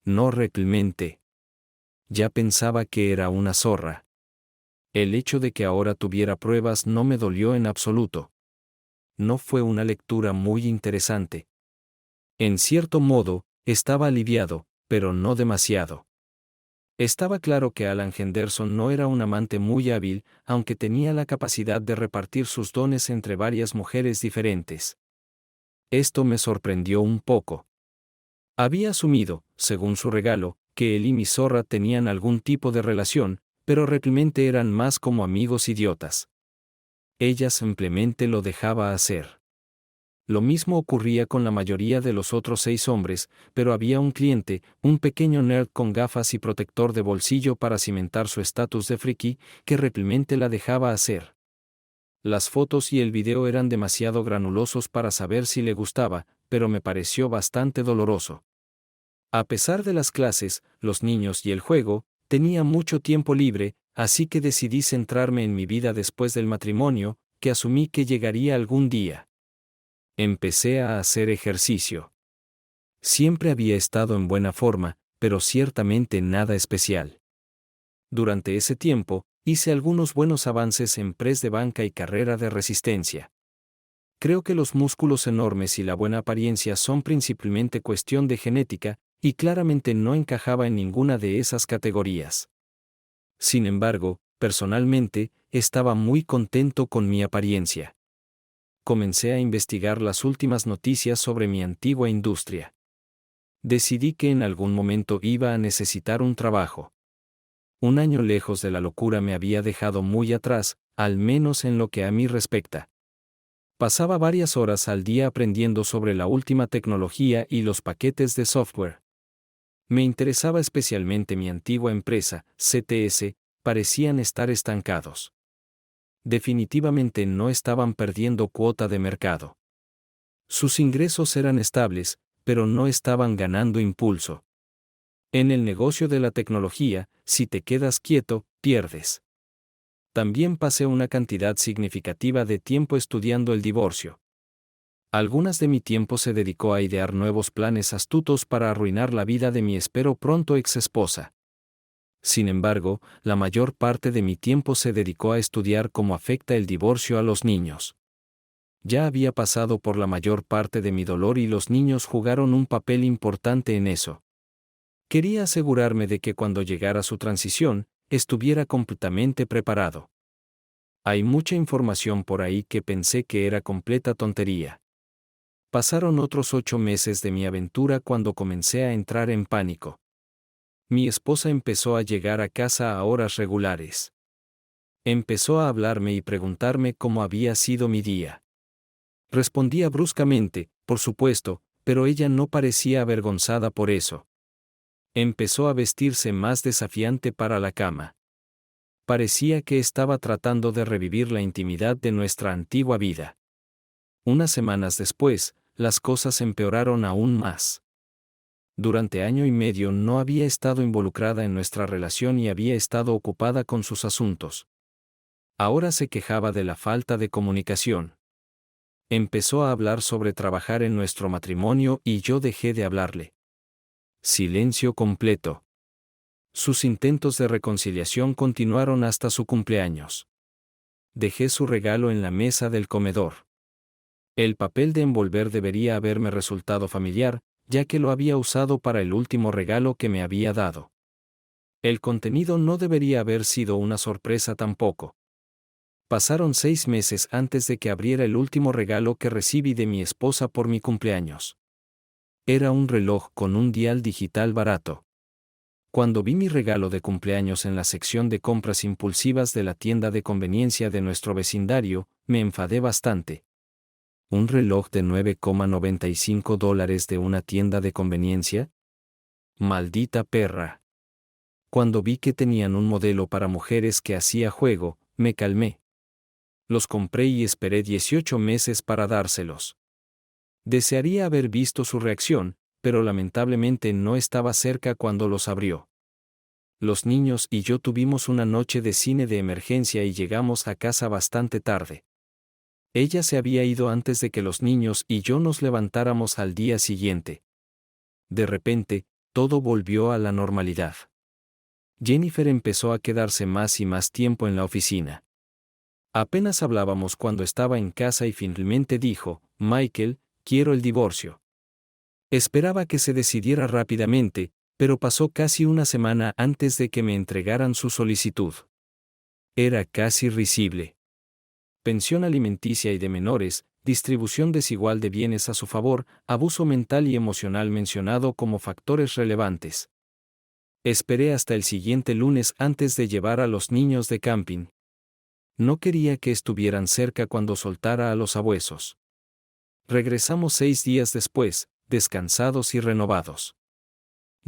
No realmente. Ya pensaba que era una zorra. El hecho de que ahora tuviera pruebas no me dolió en absoluto. No fue una lectura muy interesante. En cierto modo, estaba aliviado, pero no demasiado. Estaba claro que Alan Henderson no era un amante muy hábil, aunque tenía la capacidad de repartir sus dones entre varias mujeres diferentes. Esto me sorprendió un poco. Había asumido, según su regalo, que él y mi zorra tenían algún tipo de relación, pero realmente eran más como amigos idiotas. Ella simplemente lo dejaba hacer. Lo mismo ocurría con la mayoría de los otros 6 hombres, pero había un cliente, un pequeño nerd con gafas y protector de bolsillo para cimentar su estatus de friki, que realmente la dejaba hacer. Las fotos y el video eran demasiado granulosos para saber si le gustaba, pero me pareció bastante doloroso. A pesar de las clases, los niños y el juego, tenía mucho tiempo libre, así que decidí centrarme en mi vida después del matrimonio, que asumí que llegaría algún día. Empecé a hacer ejercicio. Siempre había estado en buena forma, pero ciertamente nada especial. Durante ese tiempo, hice algunos buenos avances en press de banca y carrera de resistencia. Creo que los músculos enormes y la buena apariencia son principalmente cuestión de genética, y claramente no encajaba en ninguna de esas categorías. Sin embargo, personalmente, estaba muy contento con mi apariencia. Comencé a investigar las últimas noticias sobre mi antigua industria. Decidí que en algún momento iba a necesitar un trabajo. Un año lejos de la locura me había dejado muy atrás, al menos en lo que a mí respecta. Pasaba varias horas al día aprendiendo sobre la última tecnología y los paquetes de software. Me interesaba especialmente mi antigua empresa, CTS, parecían estar estancados. Definitivamente no estaban perdiendo cuota de mercado. Sus ingresos eran estables, pero no estaban ganando impulso. En el negocio de la tecnología, si te quedas quieto, pierdes. También pasé una cantidad significativa de tiempo estudiando el divorcio. Algunas de mi tiempo se dedicó a idear nuevos planes astutos para arruinar la vida de mi espero pronto ex esposa. Sin embargo, la mayor parte de mi tiempo se dedicó a estudiar cómo afecta el divorcio a los niños. Ya había pasado por la mayor parte de mi dolor y los niños jugaron un papel importante en eso. Quería asegurarme de que cuando llegara su transición, estuviera completamente preparado. Hay mucha información por ahí que pensé que era completa tontería. Pasaron otros 8 meses de mi aventura cuando comencé a entrar en pánico. Mi esposa empezó a llegar a casa a horas regulares. Empezó a hablarme y preguntarme cómo había sido mi día. Respondía bruscamente, por supuesto, pero ella no parecía avergonzada por eso. Empezó a vestirse más desafiante para la cama. Parecía que estaba tratando de revivir la intimidad de nuestra antigua vida. Unas semanas después, las cosas empeoraron aún más. Durante año y medio no había estado involucrada en nuestra relación y había estado ocupada con sus asuntos. Ahora se quejaba de la falta de comunicación. Empezó a hablar sobre trabajar en nuestro matrimonio y yo dejé de hablarle. Silencio completo. Sus intentos de reconciliación continuaron hasta su cumpleaños. Dejé su regalo en la mesa del comedor. El papel de envolver debería haberme resultado familiar, ya que lo había usado para el último regalo que me había dado. El contenido no debería haber sido una sorpresa tampoco. Pasaron 6 meses antes de que abriera el último regalo que recibí de mi esposa por mi cumpleaños. Era un reloj con un dial digital barato. Cuando vi mi regalo de cumpleaños en la sección de compras impulsivas de la tienda de conveniencia de nuestro vecindario, me enfadé bastante. ¿Un reloj de $9,95 de una tienda de conveniencia? ¡Maldita perra! Cuando vi que tenían un modelo para mujeres que hacía juego, me calmé. Los compré y esperé 18 meses para dárselos. Desearía haber visto su reacción, pero lamentablemente no estaba cerca cuando los abrió. Los niños y yo tuvimos una noche de cine de emergencia y llegamos a casa bastante tarde. Ella se había ido antes de que los niños y yo nos levantáramos al día siguiente. De repente, todo volvió a la normalidad. Jennifer empezó a quedarse más y más tiempo en la oficina. Apenas hablábamos cuando estaba en casa y finalmente dijo, Michael, quiero el divorcio. Esperaba que se decidiera rápidamente, pero pasó casi una semana antes de que me entregaran su solicitud. Era casi risible. Pensión alimenticia y de menores, distribución desigual de bienes a su favor, abuso mental y emocional mencionado como factores relevantes. Esperé hasta el siguiente lunes antes de llevar a los niños de camping. No quería que estuvieran cerca cuando soltara a los abuesos. Regresamos 6 días después, descansados y renovados.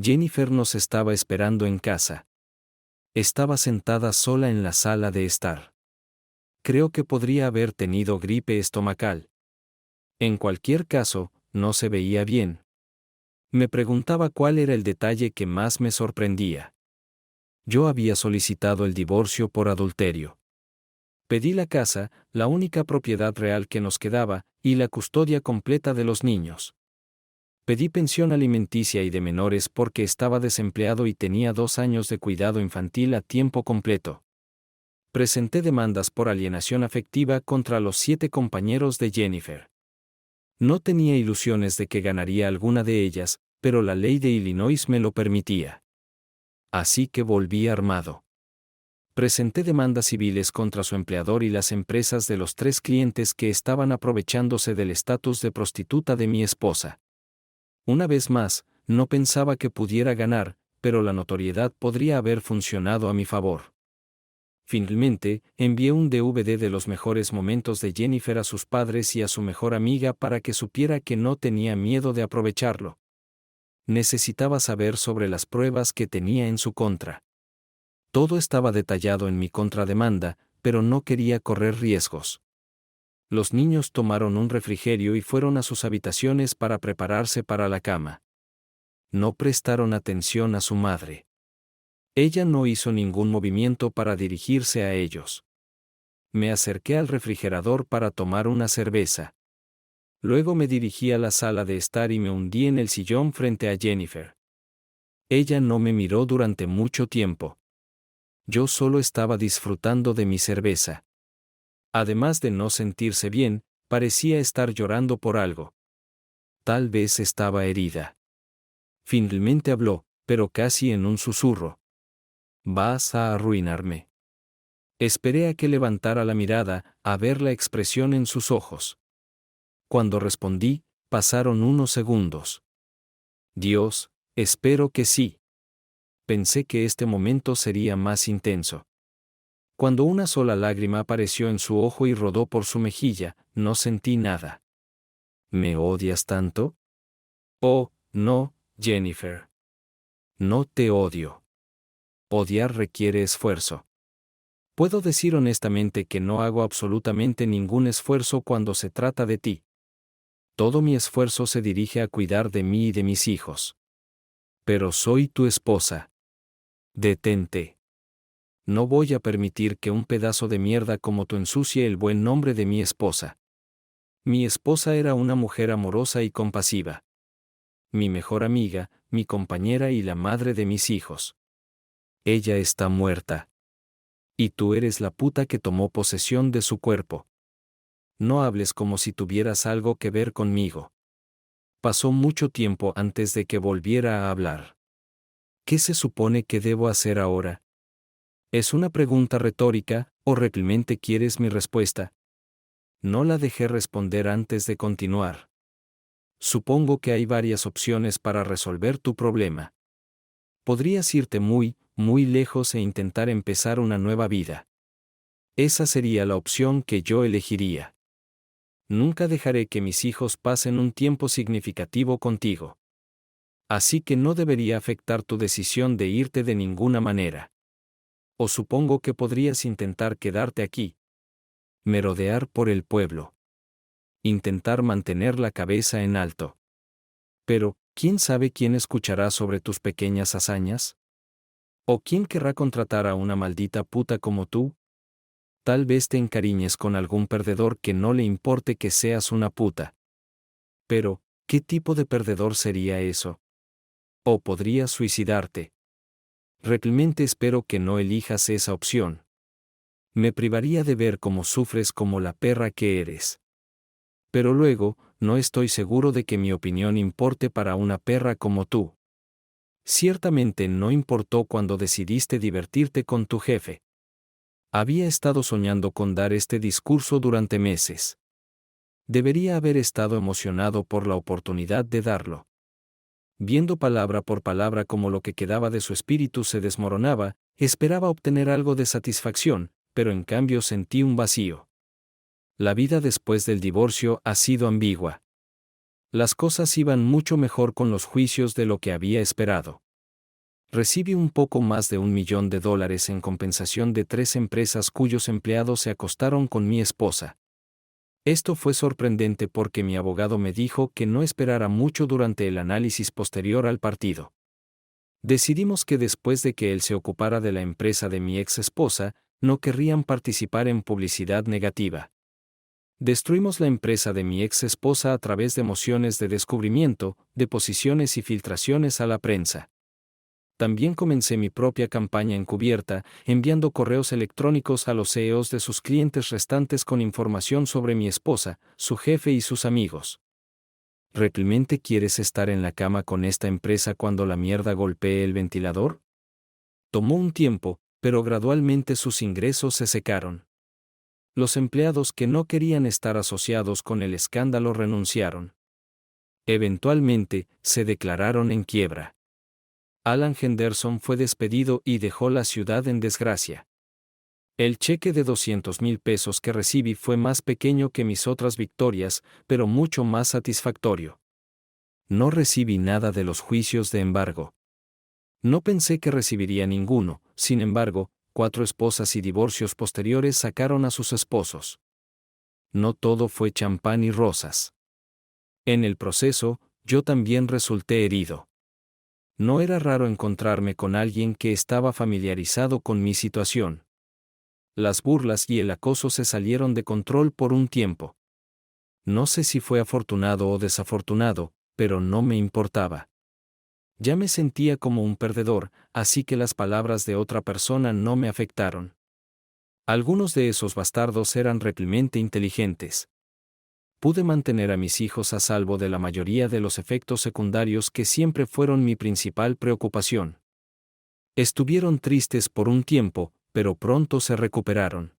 Jennifer nos estaba esperando en casa. Estaba sentada sola en la sala de estar. Creo que podría haber tenido gripe estomacal. En cualquier caso, no se veía bien. Me preguntaba cuál era el detalle que más me sorprendía. Yo había solicitado el divorcio por adulterio. Pedí la casa, la única propiedad real que nos quedaba, y la custodia completa de los niños. Pedí pensión alimenticia y de menores porque estaba desempleado y tenía 2 años de cuidado infantil a tiempo completo. Presenté demandas por alienación afectiva contra los 7 compañeros de Jennifer. No tenía ilusiones de que ganaría alguna de ellas, pero la ley de Illinois me lo permitía. Así que volví armado. Presenté demandas civiles contra su empleador y las empresas de los 3 clientes que estaban aprovechándose del estatus de prostituta de mi esposa. Una vez más, No pensaba que pudiera ganar, pero la notoriedad podría haber funcionado a mi favor. Finalmente, envié un DVD de los mejores momentos de Jennifer a sus padres y a su mejor amiga para que supiera que no tenía miedo de aprovecharlo. Necesitaba saber sobre las pruebas que tenía en su contra. Todo estaba detallado en mi contrademanda, pero no quería correr riesgos. Los niños tomaron un refrigerio y fueron a sus habitaciones para prepararse para la cama. No prestaron atención a su madre. Ella no hizo ningún movimiento para dirigirse a ellos. Me acerqué al refrigerador para tomar una cerveza. Luego me dirigí a la sala de estar y me hundí en el sillón frente a Jennifer. Ella no me miró durante mucho tiempo. Yo solo estaba disfrutando de mi cerveza. Además de no sentirse bien, parecía estar llorando por algo. Tal vez estaba herida. Finalmente habló, pero casi en un susurro. Vas a arruinarme. Esperé a que levantara la mirada, a ver la expresión en sus ojos. Cuando respondí, pasaron unos segundos. Dios, espero que sí. Pensé que este momento sería más intenso. Cuando una sola lágrima apareció en su ojo y rodó por su mejilla, no sentí nada. ¿Me odias tanto? Oh, no, Jennifer. No te odio. Odiar requiere esfuerzo. Puedo decir honestamente que no hago absolutamente ningún esfuerzo cuando se trata de ti. Todo mi esfuerzo se dirige a cuidar de mí y de mis hijos. Pero soy tu esposa. Detente. No voy a permitir que un pedazo de mierda como tú ensucie el buen nombre de mi esposa. Mi esposa era una mujer amorosa y compasiva. Mi mejor amiga, mi compañera y la madre de mis hijos. Ella está muerta. Y tú eres la puta que tomó posesión de su cuerpo. No hables como si tuvieras algo que ver conmigo. Pasó mucho tiempo antes de que volviera a hablar. ¿Qué se supone que debo hacer ahora? ¿Es una pregunta retórica, o realmente quieres mi respuesta? No la dejé responder antes de continuar. Supongo que hay varias opciones para resolver tu problema. Podrías irte muy, muy lejos e intentar empezar una nueva vida. Esa sería la opción que yo elegiría. Nunca dejaré que mis hijos pasen un tiempo significativo contigo. Así que no debería afectar tu decisión de irte de ninguna manera. O supongo que podrías intentar quedarte aquí. Merodear por el pueblo. Intentar mantener la cabeza en alto. Pero, ¿quién sabe quién escuchará sobre tus pequeñas hazañas? ¿O quién querrá contratar a una maldita puta como tú? Tal vez te encariñes con algún perdedor que no le importe que seas una puta. Pero, ¿qué tipo de perdedor sería eso? ¿O podrías suicidarte? Realmente espero que no elijas esa opción. Me privaría de ver cómo sufres como la perra que eres. Pero luego, no estoy seguro de que mi opinión importe para una perra como tú. Ciertamente no importó cuando decidiste divertirte con tu jefe. Había estado soñando con dar este discurso durante meses. Debería haber estado emocionado por la oportunidad de darlo. Viendo palabra por palabra cómo lo que quedaba de su espíritu se desmoronaba, esperaba obtener algo de satisfacción, pero en cambio sentí un vacío. La vida después del divorcio ha sido ambigua. Las cosas iban mucho mejor con los juicios de lo que había esperado. Recibí un poco más de $1 millón en compensación de 3 empresas cuyos empleados se acostaron con mi esposa. Esto fue sorprendente porque mi abogado me dijo que no esperara mucho durante el análisis posterior al partido. Decidimos que después de que él se ocupara de la empresa de mi ex esposa, no querrían participar en publicidad negativa. Destruimos la empresa de mi ex esposa a través de mociones de descubrimiento, deposiciones y filtraciones a la prensa. También comencé mi propia campaña encubierta, enviando correos electrónicos a los CEOs de sus clientes restantes con información sobre mi esposa, su jefe y sus amigos. ¿Realmente quieres estar en la cama con esta empresa cuando la mierda golpee el ventilador? Tomó un tiempo, pero gradualmente sus ingresos se secaron. Los empleados que no querían estar asociados con el escándalo renunciaron. Eventualmente, se declararon en quiebra. Alan Henderson fue despedido y dejó la ciudad en desgracia. El cheque de 200,000 pesos que recibí fue más pequeño que mis otras victorias, pero mucho más satisfactorio. No recibí nada de los juicios de embargo. No pensé que recibiría ninguno, sin embargo, 4 esposas y divorcios posteriores sacaron a sus esposos. No todo fue champán y rosas. En el proceso, yo también resulté herido. No era raro encontrarme con alguien que estaba familiarizado con mi situación. Las burlas y el acoso se salieron de control por un tiempo. No sé si fue afortunado o desafortunado, pero no me importaba. Ya me sentía como un perdedor, así que las palabras de otra persona no me afectaron. Algunos de esos bastardos eran realmente inteligentes. Pude mantener a mis hijos a salvo de la mayoría de los efectos secundarios que siempre fueron mi principal preocupación. Estuvieron tristes por un tiempo, pero pronto se recuperaron.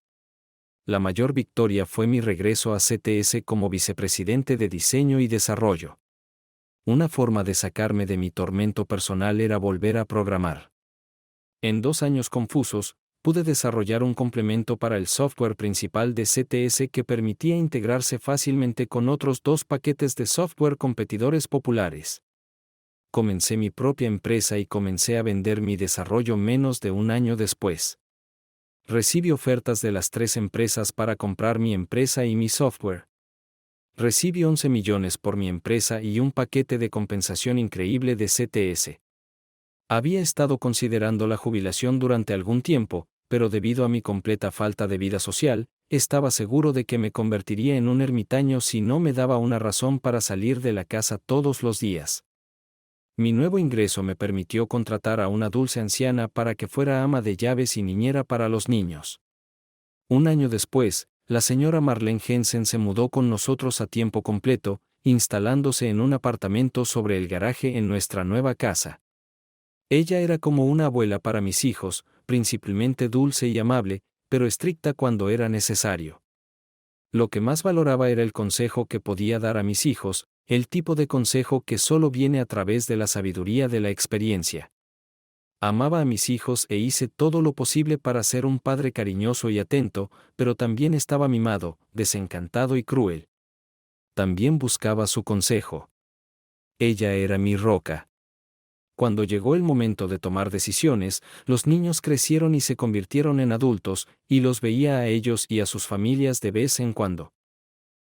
La mayor victoria fue mi regreso a CTS como vicepresidente de diseño y desarrollo. Una forma de sacarme de mi tormento personal era volver a programar. En 2 años confusos, pude desarrollar un complemento para el software principal de CTS que permitía integrarse fácilmente con otros 2 paquetes de software competidores populares. Comencé mi propia empresa y comencé a vender mi desarrollo menos de un año después. Recibí ofertas de las 3 empresas para comprar mi empresa y mi software. Recibí 11 millones por mi empresa y un paquete de compensación increíble de CTS. Había estado considerando la jubilación durante algún tiempo, pero debido a mi completa falta de vida social, estaba seguro de que me convertiría en un ermitaño si no me daba una razón para salir de la casa todos los días. Mi nuevo ingreso me permitió contratar a una dulce anciana para que fuera ama de llaves y niñera para los niños. Un año después, la señora Marlene Jensen se mudó con nosotros a tiempo completo, instalándose en un apartamento sobre el garaje en nuestra nueva casa. Ella era como una abuela para mis hijos, principalmente dulce y amable, pero estricta cuando era necesario. Lo que más valoraba era el consejo que podía dar a mis hijos, el tipo de consejo que solo viene a través de la sabiduría de la experiencia. Amaba a mis hijos e hice todo lo posible para ser un padre cariñoso y atento, pero también estaba mimado, desencantado y cruel. También buscaba su consejo. Ella era mi roca. Cuando llegó el momento de tomar decisiones, los niños crecieron y se convirtieron en adultos, y los veía a ellos y a sus familias de vez en cuando.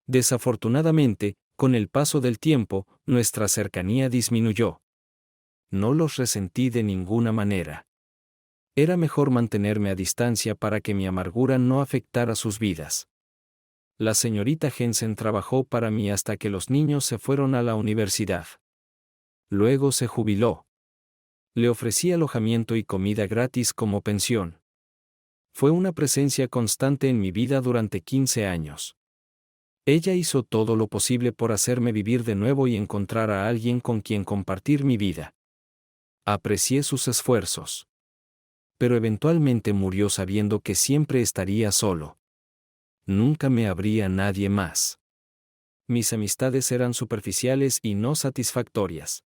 Desafortunadamente, con el paso del tiempo, nuestra cercanía disminuyó. No los resentí de ninguna manera. Era mejor mantenerme a distancia para que mi amargura no afectara sus vidas. La señorita Jensen trabajó para mí hasta que los niños se fueron a la universidad. Luego se jubiló. Le ofrecí alojamiento y comida gratis como pensión. Fue una presencia constante en mi vida durante 15 años. Ella hizo todo lo posible por hacerme vivir de nuevo y encontrar a alguien con quien compartir mi vida. Aprecié sus esfuerzos. Pero eventualmente murió sabiendo que siempre estaría solo. Nunca me habría nadie más. Mis amistades eran superficiales y no satisfactorias.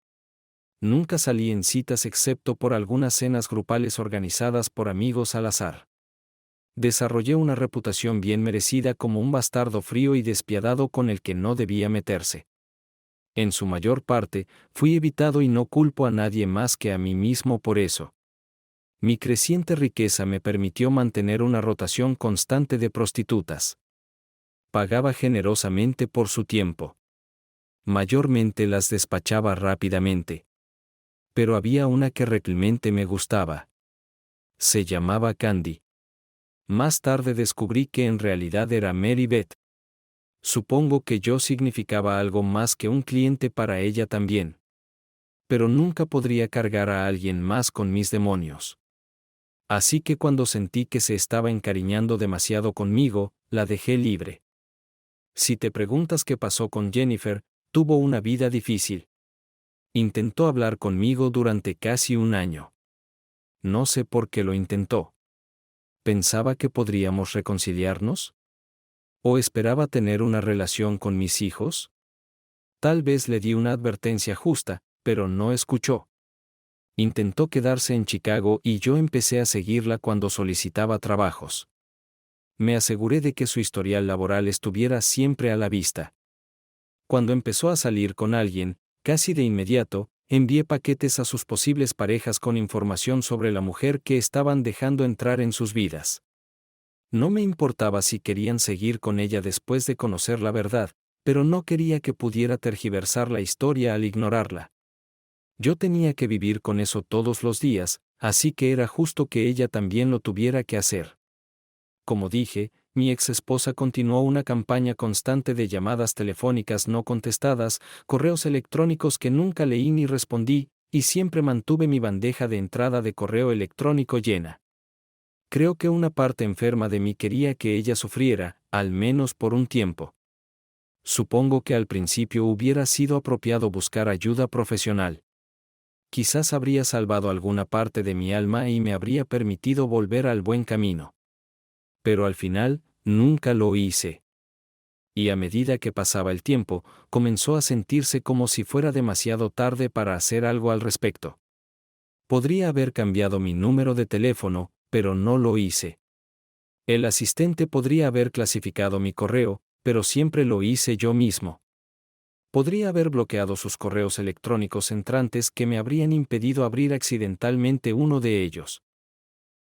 Nunca salí en citas excepto por algunas cenas grupales organizadas por amigos al azar. Desarrollé una reputación bien merecida como un bastardo frío y despiadado con el que no debía meterse. En su mayor parte, fui evitado y no culpo a nadie más que a mí mismo por eso. Mi creciente riqueza me permitió mantener una rotación constante de prostitutas. Pagaba generosamente por su tiempo. Mayormente las despachaba rápidamente. Pero había una que realmente me gustaba. Se llamaba Candy. Más tarde descubrí que en realidad era Mary Beth. Supongo que yo significaba algo más que un cliente para ella también. Pero nunca podría cargar a alguien más con mis demonios. Así que cuando sentí que se estaba encariñando demasiado conmigo, la dejé libre. Si te preguntas qué pasó con Jennifer, tuvo una vida difícil. Intentó hablar conmigo durante casi un año. No sé por qué lo intentó. ¿Pensaba que podríamos reconciliarnos? ¿O esperaba tener una relación con mis hijos? Tal vez le di una advertencia justa, pero no escuchó. Intentó quedarse en Chicago y yo empecé a seguirla cuando solicitaba trabajos. Me aseguré de que su historial laboral estuviera siempre a la vista. Cuando empezó a salir con alguien, casi de inmediato, envié paquetes a sus posibles parejas con información sobre la mujer que estaban dejando entrar en sus vidas. No me importaba si querían seguir con ella después de conocer la verdad, pero no quería que pudiera tergiversar la historia al ignorarla. Yo tenía que vivir con eso todos los días, así que era justo que ella también lo tuviera que hacer. Como dije, mi ex esposa continuó una campaña constante de llamadas telefónicas no contestadas, correos electrónicos que nunca leí ni respondí, y siempre mantuve mi bandeja de entrada de correo electrónico llena. Creo que una parte enferma de mí quería que ella sufriera, al menos por un tiempo. Supongo que al principio hubiera sido apropiado buscar ayuda profesional. Quizás habría salvado alguna parte de mi alma y me habría permitido volver al buen camino. Pero al final, nunca lo hice. Y a medida que pasaba el tiempo, comenzó a sentirse como si fuera demasiado tarde para hacer algo al respecto. Podría haber cambiado mi número de teléfono, pero no lo hice. El asistente podría haber clasificado mi correo, pero siempre lo hice yo mismo. Podría haber bloqueado sus correos electrónicos entrantes que me habrían impedido abrir accidentalmente uno de ellos.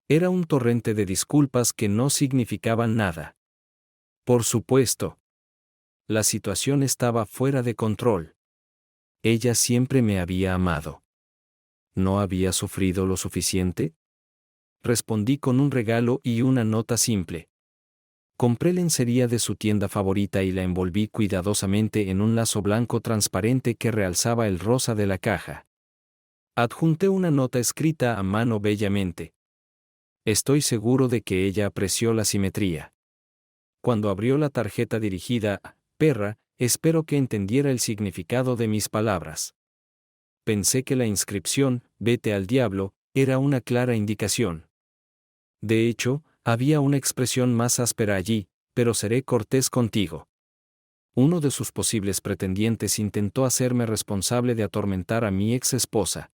Era un torrente de disculpas que no significaban nada. Por supuesto. La situación estaba fuera de control. Ella siempre me había amado. ¿No había sufrido lo suficiente? Respondí con un regalo y una nota simple. Compré lencería de su tienda favorita y la envolví cuidadosamente en un lazo blanco transparente que realzaba el rosa de la caja. Adjunté una nota escrita a mano bellamente. Estoy seguro de que ella apreció la simetría. Cuando abrió la tarjeta dirigida a Perra, espero que entendiera el significado de mis palabras. Pensé que la inscripción, vete al diablo, era una clara indicación. De hecho, había una expresión más áspera allí, pero seré cortés contigo. Uno de sus posibles pretendientes intentó hacerme responsable de atormentar a mi ex esposa.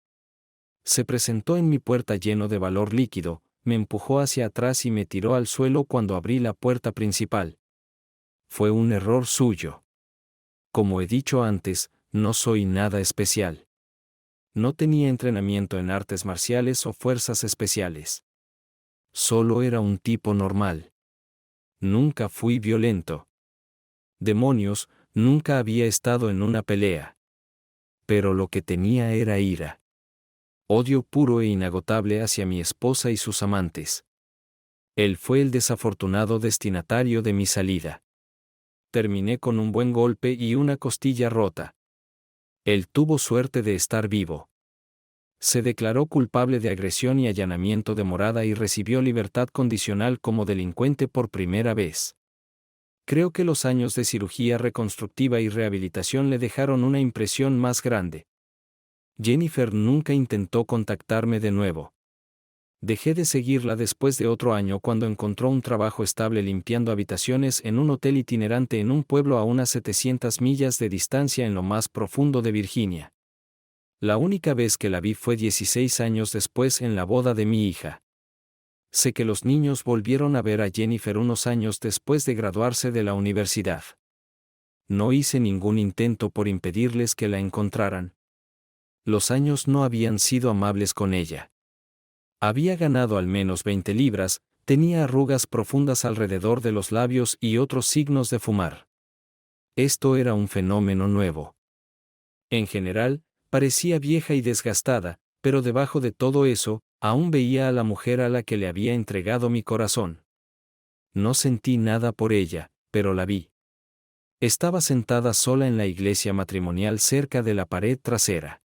Se presentó en mi puerta lleno de valor líquido, me empujó hacia atrás y me tiró al suelo cuando abrí la puerta principal. Fue un error suyo. Como he dicho antes, no soy nada especial. No tenía entrenamiento en artes marciales o fuerzas especiales. Solo era un tipo normal. Nunca fui violento. Demonios, nunca había estado en una pelea. Pero lo que tenía era ira. Odio puro e inagotable hacia mi esposa y sus amantes. Él fue el desafortunado destinatario de mi salida. Terminé con un buen golpe y una costilla rota. Él tuvo suerte de estar vivo. Se declaró culpable de agresión y allanamiento de morada y recibió libertad condicional como delincuente por primera vez. Creo que los años de cirugía reconstructiva y rehabilitación le dejaron una impresión más grande. Jennifer nunca intentó contactarme de nuevo. Dejé de seguirla después de otro año cuando encontró un trabajo estable limpiando habitaciones en un hotel itinerante en un pueblo a unas 700 millas de distancia en lo más profundo de Virginia. La única vez que la vi fue 16 años después en la boda de mi hija. Sé que los niños volvieron a ver a Jennifer unos años después de graduarse de la universidad. No hice ningún intento por impedirles que la encontraran. Los años no habían sido amables con ella. Había ganado al menos 20 libras, tenía arrugas profundas alrededor de los labios y otros signos de fumar. Esto era un fenómeno nuevo. En general, parecía vieja y desgastada, pero debajo de todo eso, aún veía a la mujer a la que le había entregado mi corazón. No sentí nada por ella, pero la vi. Estaba sentada sola en la iglesia matrimonial cerca de la pared trasera.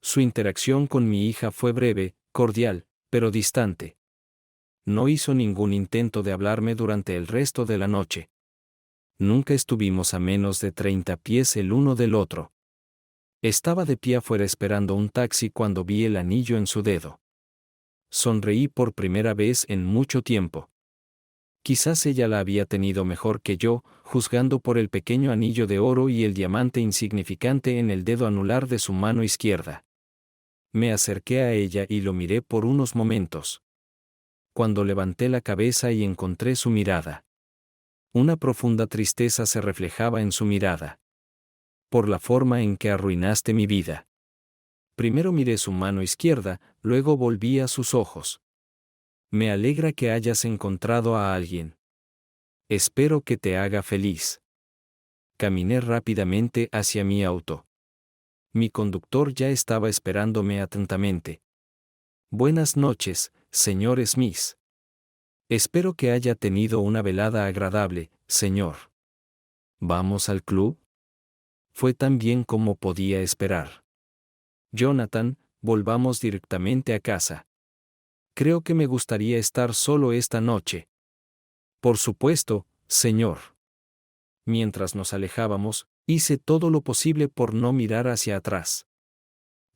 Su interacción con mi hija fue breve, cordial, pero distante. No hizo ningún intento de hablarme durante el resto de la noche. Nunca estuvimos a menos de 30 pies el uno del otro. Estaba de pie afuera esperando un taxi cuando vi el anillo en su dedo. Sonreí por primera vez en mucho tiempo. Quizás ella la había tenido mejor que yo, juzgando por el pequeño anillo de oro y el diamante insignificante en el dedo anular de su mano izquierda. Me acerqué a ella y lo miré por unos momentos. Cuando levanté la cabeza y encontré su mirada. Una profunda tristeza se reflejaba en su mirada. Por la forma en que arruinaste mi vida. Primero miré su mano izquierda, luego volví a sus ojos. Me alegra que hayas encontrado a alguien. Espero que te haga feliz. Caminé rápidamente hacia mi auto. Mi conductor ya estaba esperándome atentamente. Buenas noches, señor Smith. Espero que haya tenido una velada agradable, señor. ¿Vamos al club? Fue tan bien como podía esperar. Jonathan, volvamos directamente a casa. Creo que me gustaría estar solo esta noche. Por supuesto, señor. Mientras nos alejábamos, hice todo lo posible por no mirar hacia atrás.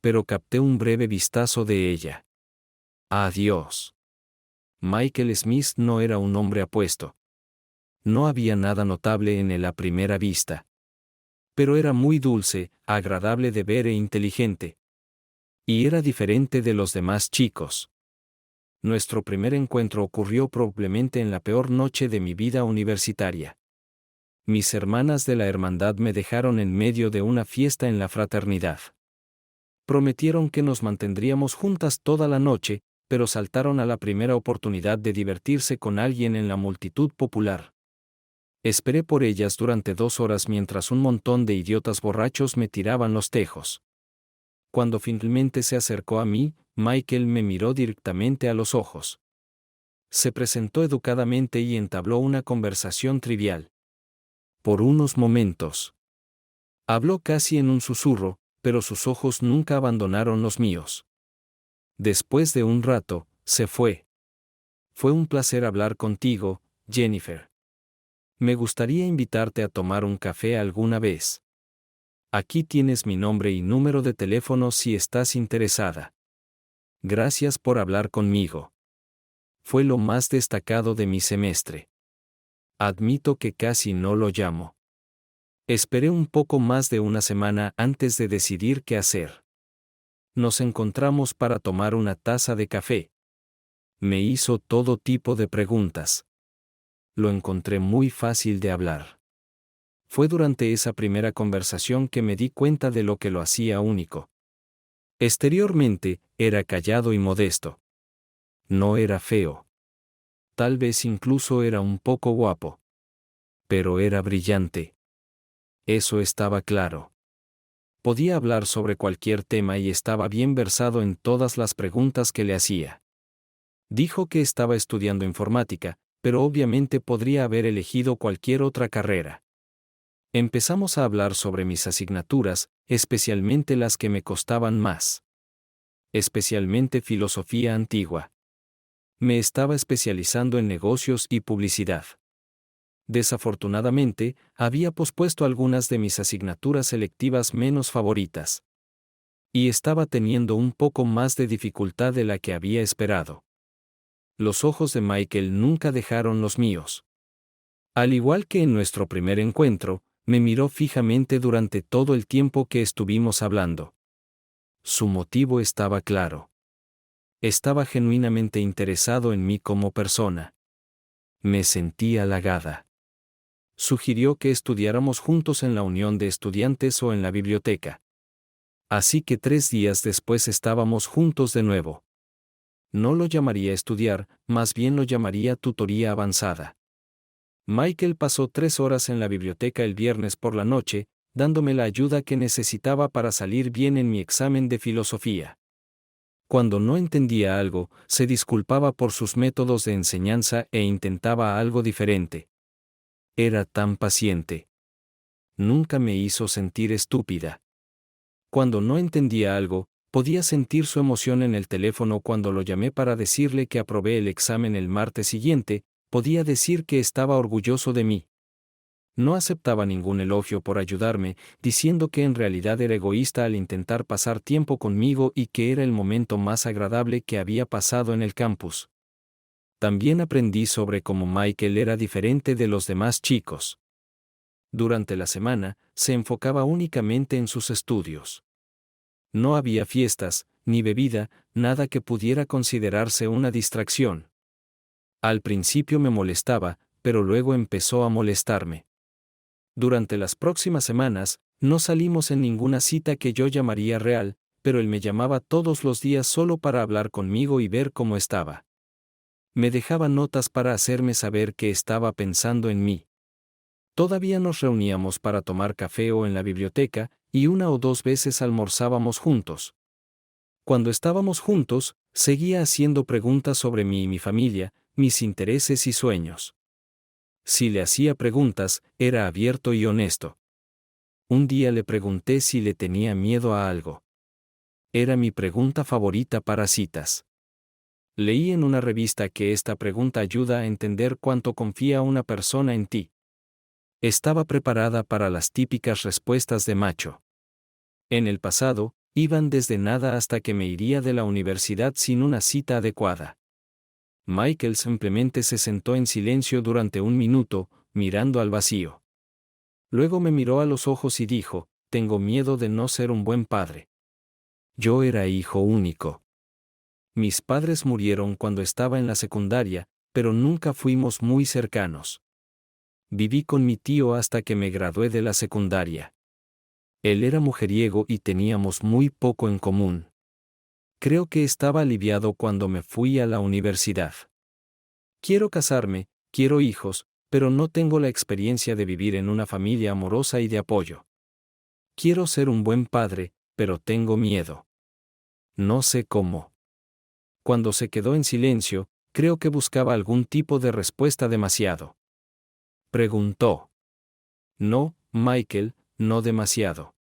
Pero capté un breve vistazo de ella. Adiós. Michael Smith no era un hombre apuesto. No había nada notable en él a primera vista. Pero era muy dulce, agradable de ver e inteligente. Y era diferente de los demás chicos. Nuestro primer encuentro ocurrió probablemente en la peor noche de mi vida universitaria. Mis hermanas de la hermandad me dejaron en medio de una fiesta en la fraternidad. Prometieron que nos mantendríamos juntas toda la noche, pero saltaron a la primera oportunidad de divertirse con alguien en la multitud popular. Esperé por ellas durante 2 horas mientras un montón de idiotas borrachos me tiraban los tejos. Cuando finalmente se acercó a mí, Michael me miró directamente a los ojos. Se presentó educadamente y entabló una conversación trivial. Por unos momentos. Habló casi en un susurro, pero sus ojos nunca abandonaron los míos. Después de un rato, se fue. Fue un placer hablar contigo, Jennifer. Me gustaría invitarte a tomar un café alguna vez. Aquí tienes mi nombre y número de teléfono si estás interesada. Gracias por hablar conmigo. Fue lo más destacado de mi semestre. Admito que casi no lo llamo. Esperé un poco más de una semana antes de decidir qué hacer. Nos encontramos para tomar una taza de café. Me hizo todo tipo de preguntas. Lo encontré muy fácil de hablar. Fue durante esa primera conversación que me di cuenta de lo que lo hacía único. Exteriormente, era callado y modesto. No era feo. Tal vez incluso era un poco guapo. Pero era brillante. Eso estaba claro. Podía hablar sobre cualquier tema y estaba bien versado en todas las preguntas que le hacía. Dijo que estaba estudiando informática, pero obviamente podría haber elegido cualquier otra carrera. Empezamos a hablar sobre mis asignaturas, especialmente las que me costaban más. Especialmente filosofía antigua. Me estaba especializando en negocios y publicidad. Desafortunadamente, había pospuesto algunas de mis asignaturas selectivas menos favoritas. Y estaba teniendo un poco más de dificultad de la que había esperado. Los ojos de Michael nunca dejaron los míos. Al igual que en nuestro primer encuentro, me miró fijamente durante todo el tiempo que estuvimos hablando. Su motivo estaba claro. Estaba genuinamente interesado en mí como persona. Me sentí halagada. Sugirió que estudiáramos juntos en la Unión de Estudiantes o en la biblioteca. Así que 3 días después estábamos juntos de nuevo. No lo llamaría estudiar, más bien lo llamaría tutoría avanzada. Michael pasó 3 horas en la biblioteca el viernes por la noche, dándome la ayuda que necesitaba para salir bien en mi examen de filosofía. Cuando no entendía algo, se disculpaba por sus métodos de enseñanza e intentaba algo diferente. Era tan paciente. Nunca me hizo sentir estúpida. Cuando no entendía algo, podía sentir su emoción en el teléfono cuando lo llamé para decirle que aprobé el examen el martes siguiente, podía decir que estaba orgulloso de mí. No aceptaba ningún elogio por ayudarme, diciendo que en realidad era egoísta al intentar pasar tiempo conmigo y que era el momento más agradable que había pasado en el campus. También aprendí sobre cómo Michael era diferente de los demás chicos. Durante la semana, se enfocaba únicamente en sus estudios. No había fiestas, ni bebida, nada que pudiera considerarse una distracción. Al principio me molestaba, pero luego empezó a molestarme. Durante las próximas semanas, no salimos en ninguna cita que yo llamaría real, pero él me llamaba todos los días solo para hablar conmigo y ver cómo estaba. Me dejaba notas para hacerme saber que estaba pensando en mí. Todavía nos reuníamos para tomar café o en la biblioteca, y 1 o 2 veces almorzábamos juntos. Cuando estábamos juntos, seguía haciendo preguntas sobre mí y mi familia, mis intereses y sueños. Si le hacía preguntas, era abierto y honesto. Un día le pregunté si le tenía miedo a algo. Era mi pregunta favorita para citas. Leí en una revista que esta pregunta ayuda a entender cuánto confía una persona en ti. Estaba preparada para las típicas respuestas de macho. En el pasado, iban desde nada hasta que me iría de la universidad sin una cita adecuada. Michael simplemente se sentó en silencio durante 1 minuto, mirando al vacío. Luego me miró a los ojos y dijo, tengo miedo de no ser un buen padre. Yo era hijo único. Mis padres murieron cuando estaba en la secundaria, pero nunca fuimos muy cercanos. Viví con mi tío hasta que me gradué de la secundaria. Él era mujeriego y teníamos muy poco en común. Creo que estaba aliviado cuando me fui a la universidad. Quiero casarme, quiero hijos, pero no tengo la experiencia de vivir en una familia amorosa y de apoyo. Quiero ser un buen padre, pero tengo miedo. No sé cómo. Cuando se quedó en silencio, creo que buscaba algún tipo de respuesta demasiado. Preguntó. No, Michael, no demasiado.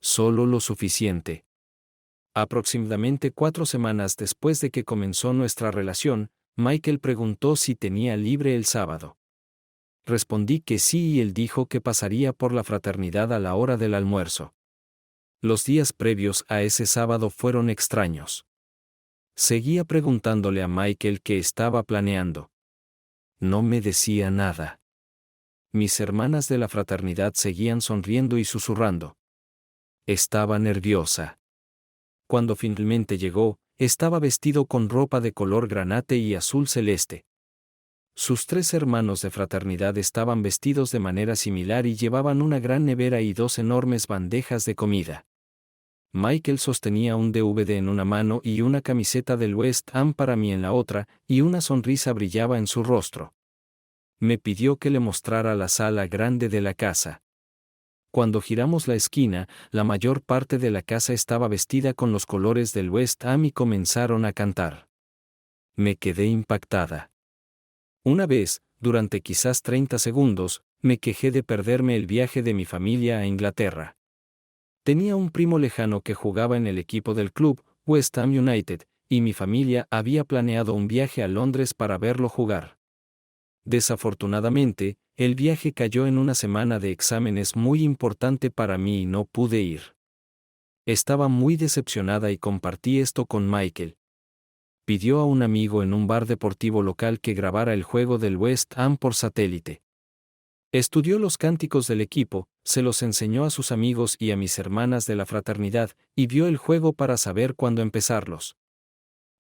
Solo lo suficiente. Aproximadamente 4 semanas después de que comenzó nuestra relación, Michael preguntó si tenía libre el sábado. Respondí que sí y él dijo que pasaría por la fraternidad a la hora del almuerzo. Los días previos a ese sábado fueron extraños. Seguía preguntándole a Michael qué estaba planeando. No me decía nada. Mis hermanas de la fraternidad seguían sonriendo y susurrando. Estaba nerviosa. Cuando finalmente llegó, estaba vestido con ropa de color granate y azul celeste. Sus 3 hermanos de fraternidad estaban vestidos de manera similar y llevaban una gran nevera y 2 enormes bandejas de comida. Michael sostenía un DVD en una mano y una camiseta del West Ham para mí en la otra, y una sonrisa brillaba en su rostro. Me pidió que le mostrara la sala grande de la casa. Cuando giramos la esquina, la mayor parte de la casa estaba vestida con los colores del West Ham y comenzaron a cantar. Me quedé impactada. Una vez, durante quizás 30 segundos, me quejé de perderme el viaje de mi familia a Inglaterra. Tenía un primo lejano que jugaba en el equipo del club, West Ham United, y mi familia había planeado un viaje a Londres para verlo jugar. Desafortunadamente, el viaje cayó en una semana de exámenes muy importante para mí y no pude ir. Estaba muy decepcionada y compartí esto con Michael. Pidió a un amigo en un bar deportivo local que grabara el juego del West Ham por satélite. Estudió los cánticos del equipo, se los enseñó a sus amigos y a mis hermanas de la fraternidad, y vio el juego para saber cuándo empezarlos.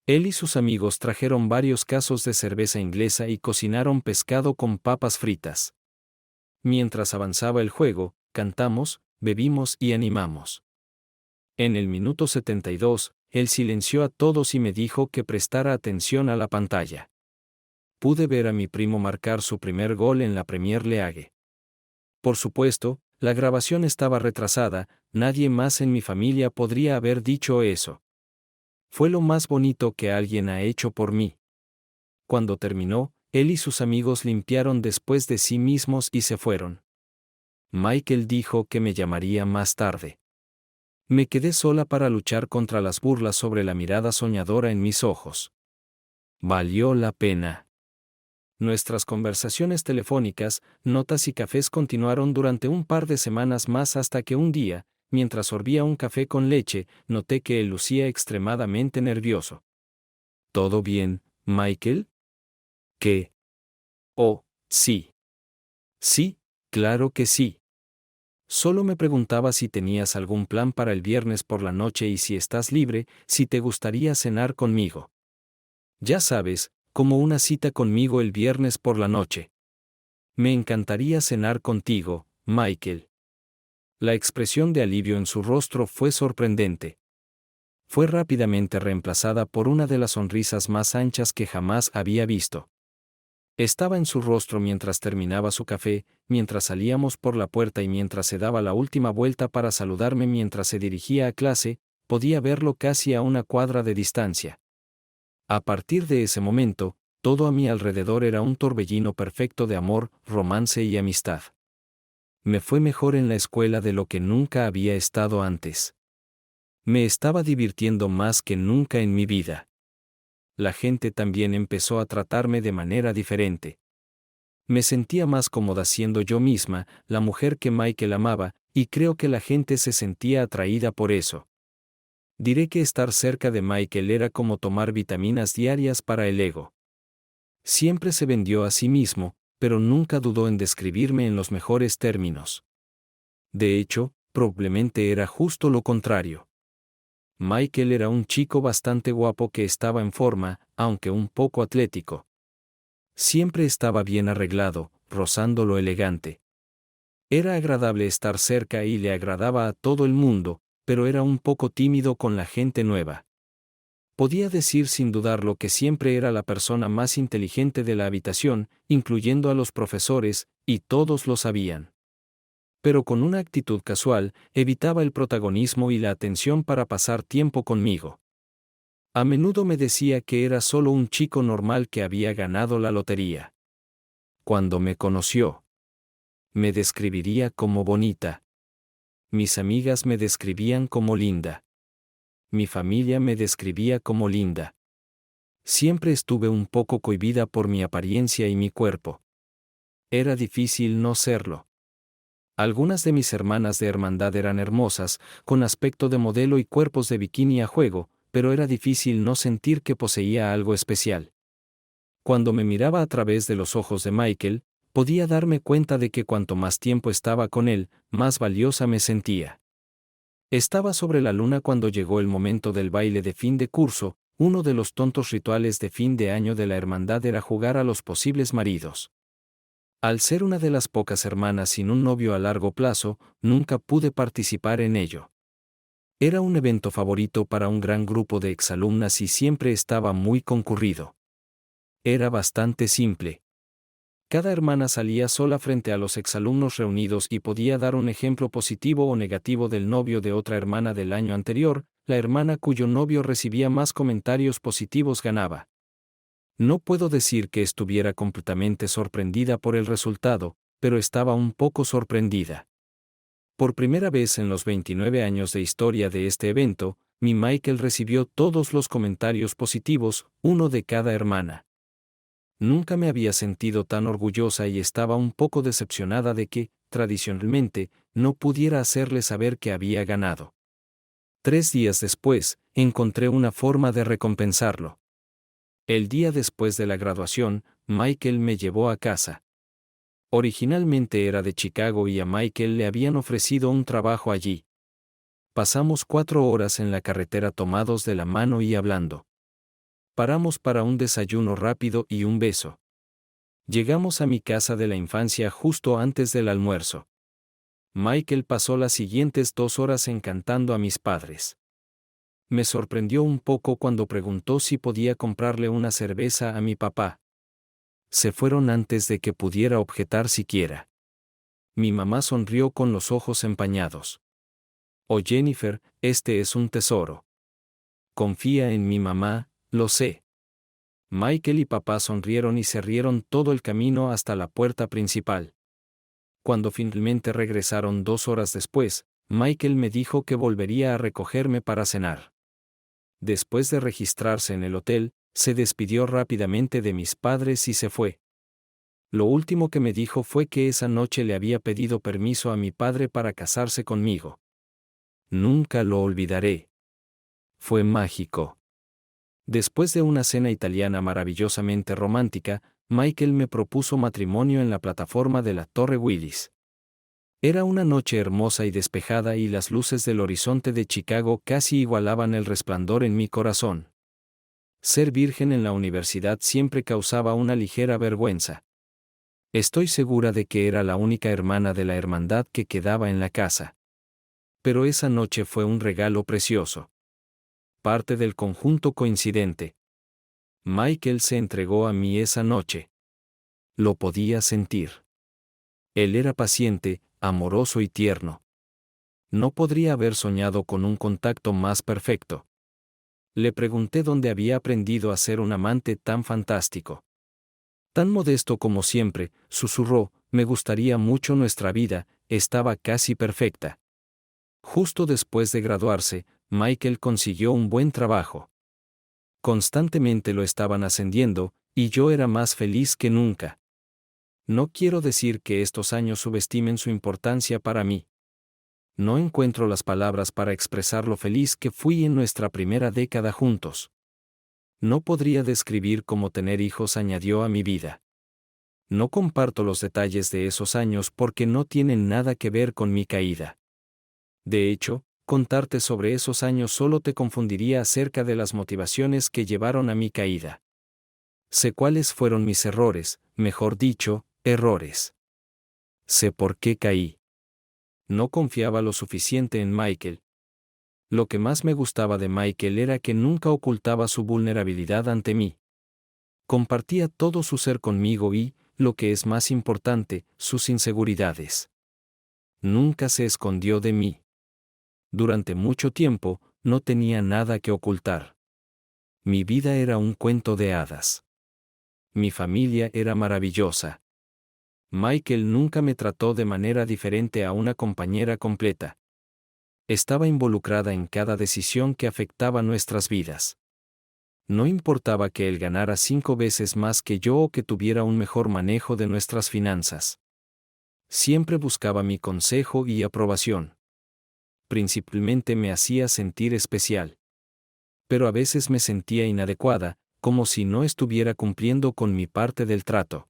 Él y sus amigos trajeron varios casos de cerveza inglesa y cocinaron pescado con papas fritas. Mientras avanzaba el juego, cantamos, bebimos y animamos. En el minuto 72, él silenció a todos y me dijo que prestara atención a la pantalla. Pude ver a mi primo marcar su primer gol en la Premier League. Por supuesto, la grabación estaba retrasada, nadie más en mi familia podría haber dicho eso. Fue lo más bonito que alguien ha hecho por mí. Cuando terminó, él y sus amigos limpiaron después de sí mismos y se fueron. Michael dijo que me llamaría más tarde. Me quedé sola para luchar contra las burlas sobre la mirada soñadora en mis ojos. Valió la pena. Nuestras conversaciones telefónicas, notas y cafés continuaron durante un par de semanas más hasta que un día, mientras sorbía un café con leche, noté que él lucía extremadamente nervioso. ¿Todo bien, Michael? ¿Qué? Oh, sí. Sí, claro que sí. Solo me preguntaba si tenías algún plan para el viernes por la noche y si estás libre, si te gustaría cenar conmigo. Ya sabes, como una cita conmigo el viernes por la noche. Me encantaría cenar contigo, Michael. La expresión de alivio en su rostro fue sorprendente. Fue rápidamente reemplazada por una de las sonrisas más anchas que jamás había visto. Estaba en su rostro mientras terminaba su café, mientras salíamos por la puerta y mientras se daba la última vuelta para saludarme mientras se dirigía a clase, podía verlo casi a una cuadra de distancia. A partir de ese momento, todo a mi alrededor era un torbellino perfecto de amor, romance y amistad. Me fue mejor en la escuela de lo que nunca había estado antes. Me estaba divirtiendo más que nunca en mi vida. La gente también empezó a tratarme de manera diferente. Me sentía más cómoda siendo yo misma, la mujer que Michael amaba, y creo que la gente se sentía atraída por eso. Diré que estar cerca de Michael era como tomar vitaminas diarias para el ego. Siempre se vendió a sí mismo, pero nunca dudó en describirme en los mejores términos. De hecho, probablemente era justo lo contrario. Michael era un chico bastante guapo que estaba en forma, aunque un poco atlético. Siempre estaba bien arreglado, rozando lo elegante. Era agradable estar cerca y le agradaba a todo el mundo, pero era un poco tímido con la gente nueva. Podía decir sin dudarlo que siempre era la persona más inteligente de la habitación, incluyendo a los profesores, y todos lo sabían. Pero con una actitud casual, evitaba el protagonismo y la atención para pasar tiempo conmigo. A menudo me decía que era solo un chico normal que había ganado la lotería. Cuando me conoció, me describiría como bonita. Mis amigas me describían como linda. Mi familia me describía como linda. Siempre estuve un poco cohibida por mi apariencia y mi cuerpo. Era difícil no serlo. Algunas de mis hermanas de hermandad eran hermosas, con aspecto de modelo y cuerpos de bikini a juego, pero era difícil no sentir que poseía algo especial. Cuando me miraba a través de los ojos de Michael, podía darme cuenta de que cuanto más tiempo estaba con él, más valiosa me sentía. Estaba sobre la luna cuando llegó el momento del baile de fin de curso. Uno de los tontos rituales de fin de año de la hermandad era jugar a los posibles maridos. Al ser una de las pocas hermanas sin un novio a largo plazo, nunca pude participar en ello. Era un evento favorito para un gran grupo de exalumnas y siempre estaba muy concurrido. Era bastante simple. Cada hermana salía sola frente a los exalumnos reunidos y podía dar un ejemplo positivo o negativo del novio de otra hermana del año anterior. La hermana cuyo novio recibía más comentarios positivos ganaba. No puedo decir que estuviera completamente sorprendida por el resultado, pero estaba un poco sorprendida. Por primera vez en los 29 años de historia de este evento, mi Michael recibió todos los comentarios positivos, uno de cada hermana. Nunca me había sentido tan orgullosa y estaba un poco decepcionada de que, tradicionalmente, no pudiera hacerle saber que había ganado. 3 días después, encontré una forma de recompensarlo. El día después de la graduación, Michael me llevó a casa. Originalmente era de Chicago y a Michael le habían ofrecido un trabajo allí. Pasamos 4 horas en la carretera tomados de la mano y hablando. Paramos para un desayuno rápido y un beso. Llegamos a mi casa de la infancia justo antes del almuerzo. Michael pasó las siguientes 2 horas encantando a mis padres. Me sorprendió un poco cuando preguntó si podía comprarle una cerveza a mi papá. Se fueron antes de que pudiera objetar siquiera. Mi mamá sonrió con los ojos empañados. Oh Jennifer, este es un tesoro. Confía en mi mamá, lo sé. Michael y papá sonrieron y se rieron todo el camino hasta la puerta principal. Cuando finalmente regresaron 2 horas después, Michael me dijo que volvería a recogerme para cenar. Después de registrarse en el hotel, se despidió rápidamente de mis padres y se fue. Lo último que me dijo fue que esa noche le había pedido permiso a mi padre para casarse conmigo. Nunca lo olvidaré. Fue mágico. Después de una cena italiana maravillosamente romántica, Michael me propuso matrimonio en la plataforma de la Torre Willis. Era una noche hermosa y despejada y las luces del horizonte de Chicago casi igualaban el resplandor en mi corazón. Ser virgen en la universidad siempre causaba una ligera vergüenza. Estoy segura de que era la única hermana de la hermandad que quedaba en la casa. Pero esa noche fue un regalo precioso. Parte del conjunto coincidente. Michael se entregó a mí esa noche. Lo podía sentir. Él era paciente, amoroso y tierno. No podría haber soñado con un contacto más perfecto. Le pregunté dónde había aprendido a ser un amante tan fantástico. Tan modesto como siempre, susurró, me gustaría mucho nuestra vida, estaba casi perfecta. Justo después de graduarse, Michael consiguió un buen trabajo. Constantemente lo estaban ascendiendo, y yo era más feliz que nunca. No quiero decir que estos años subestimen su importancia para mí. No encuentro las palabras para expresar lo feliz que fui en nuestra primera década juntos. No podría describir cómo tener hijos añadió a mi vida. No comparto los detalles de esos años porque no tienen nada que ver con mi caída. De hecho, contarte sobre esos años solo te confundiría acerca de las motivaciones que llevaron a mi caída. Sé cuáles fueron mis errores, mejor dicho, errores. Sé por qué caí. No confiaba lo suficiente en Michael. Lo que más me gustaba de Michael era que nunca ocultaba su vulnerabilidad ante mí. Compartía todo su ser conmigo y, lo que es más importante, sus inseguridades. Nunca se escondió de mí. Durante mucho tiempo, no tenía nada que ocultar. Mi vida era un cuento de hadas. Mi familia era maravillosa. Michael nunca me trató de manera diferente a una compañera completa. Estaba involucrada en cada decisión que afectaba nuestras vidas. No importaba que él ganara 5 veces más que yo o que tuviera un mejor manejo de nuestras finanzas. Siempre buscaba mi consejo y aprobación. Principalmente me hacía sentir especial. Pero a veces me sentía inadecuada, como si no estuviera cumpliendo con mi parte del trato.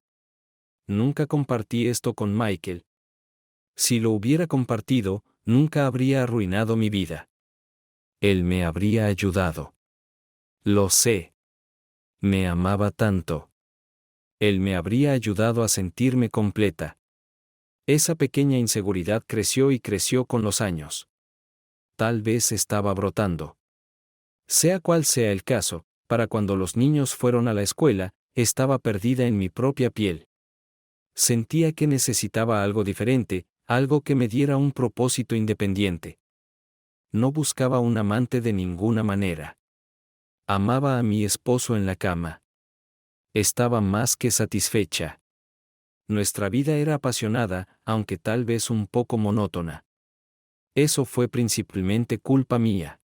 Nunca compartí esto con Michael. Si lo hubiera compartido, nunca habría arruinado mi vida. Él me habría ayudado. Lo sé. Me amaba tanto. Él me habría ayudado a sentirme completa. Esa pequeña inseguridad creció y creció con los años. Tal vez estaba brotando. Sea cual sea el caso, para cuando los niños fueron a la escuela, estaba perdida en mi propia piel. Sentía que necesitaba algo diferente, algo que me diera un propósito independiente. No buscaba un amante de ninguna manera. Amaba a mi esposo en la cama. Estaba más que satisfecha. Nuestra vida era apasionada, aunque tal vez un poco monótona. Eso fue principalmente culpa mía.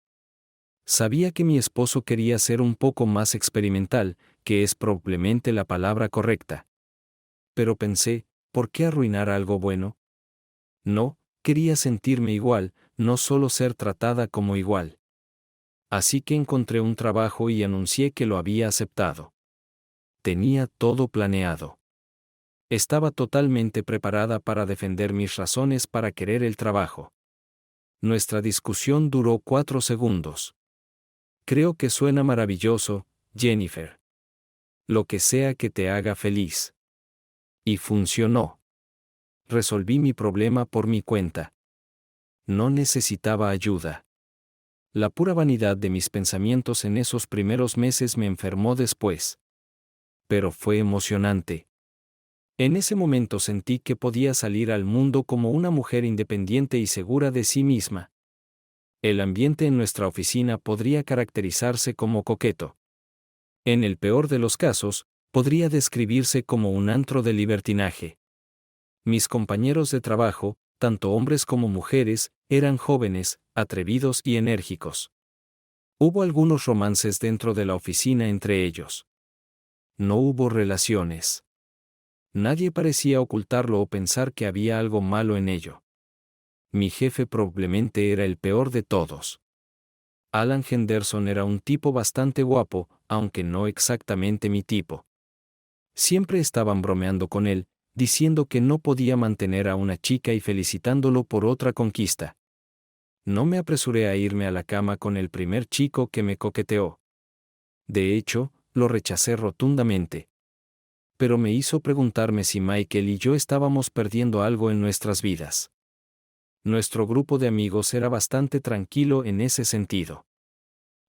Sabía que mi esposo quería ser un poco más experimental, que es probablemente la palabra correcta. Pero pensé, ¿por qué arruinar algo bueno? No, quería sentirme igual, no solo ser tratada como igual. Así que encontré un trabajo y anuncié que lo había aceptado. Tenía todo planeado. Estaba totalmente preparada para defender mis razones para querer el trabajo. Nuestra discusión duró 4 segundos. Creo que suena maravilloso, Jennifer. Lo que sea que te haga feliz. Y funcionó. Resolví mi problema por mi cuenta. No necesitaba ayuda. La pura vanidad de mis pensamientos en esos primeros meses me enfermó después. Pero fue emocionante. En ese momento sentí que podía salir al mundo como una mujer independiente y segura de sí misma. El ambiente en nuestra oficina podría caracterizarse como coqueto. En el peor de los casos, podría describirse como un antro de libertinaje. Mis compañeros de trabajo, tanto hombres como mujeres, eran jóvenes, atrevidos y enérgicos. Hubo algunos romances dentro de la oficina entre ellos. No hubo relaciones. Nadie parecía ocultarlo o pensar que había algo malo en ello. Mi jefe probablemente era el peor de todos. Alan Henderson era un tipo bastante guapo, aunque no exactamente mi tipo. Siempre estaban bromeando con él, diciendo que no podía mantener a una chica y felicitándolo por otra conquista. No me apresuré a irme a la cama con el primer chico que me coqueteó. De hecho, lo rechacé rotundamente. Pero me hizo preguntarme si Michael y yo estábamos perdiendo algo en nuestras vidas. Nuestro grupo de amigos era bastante tranquilo en ese sentido.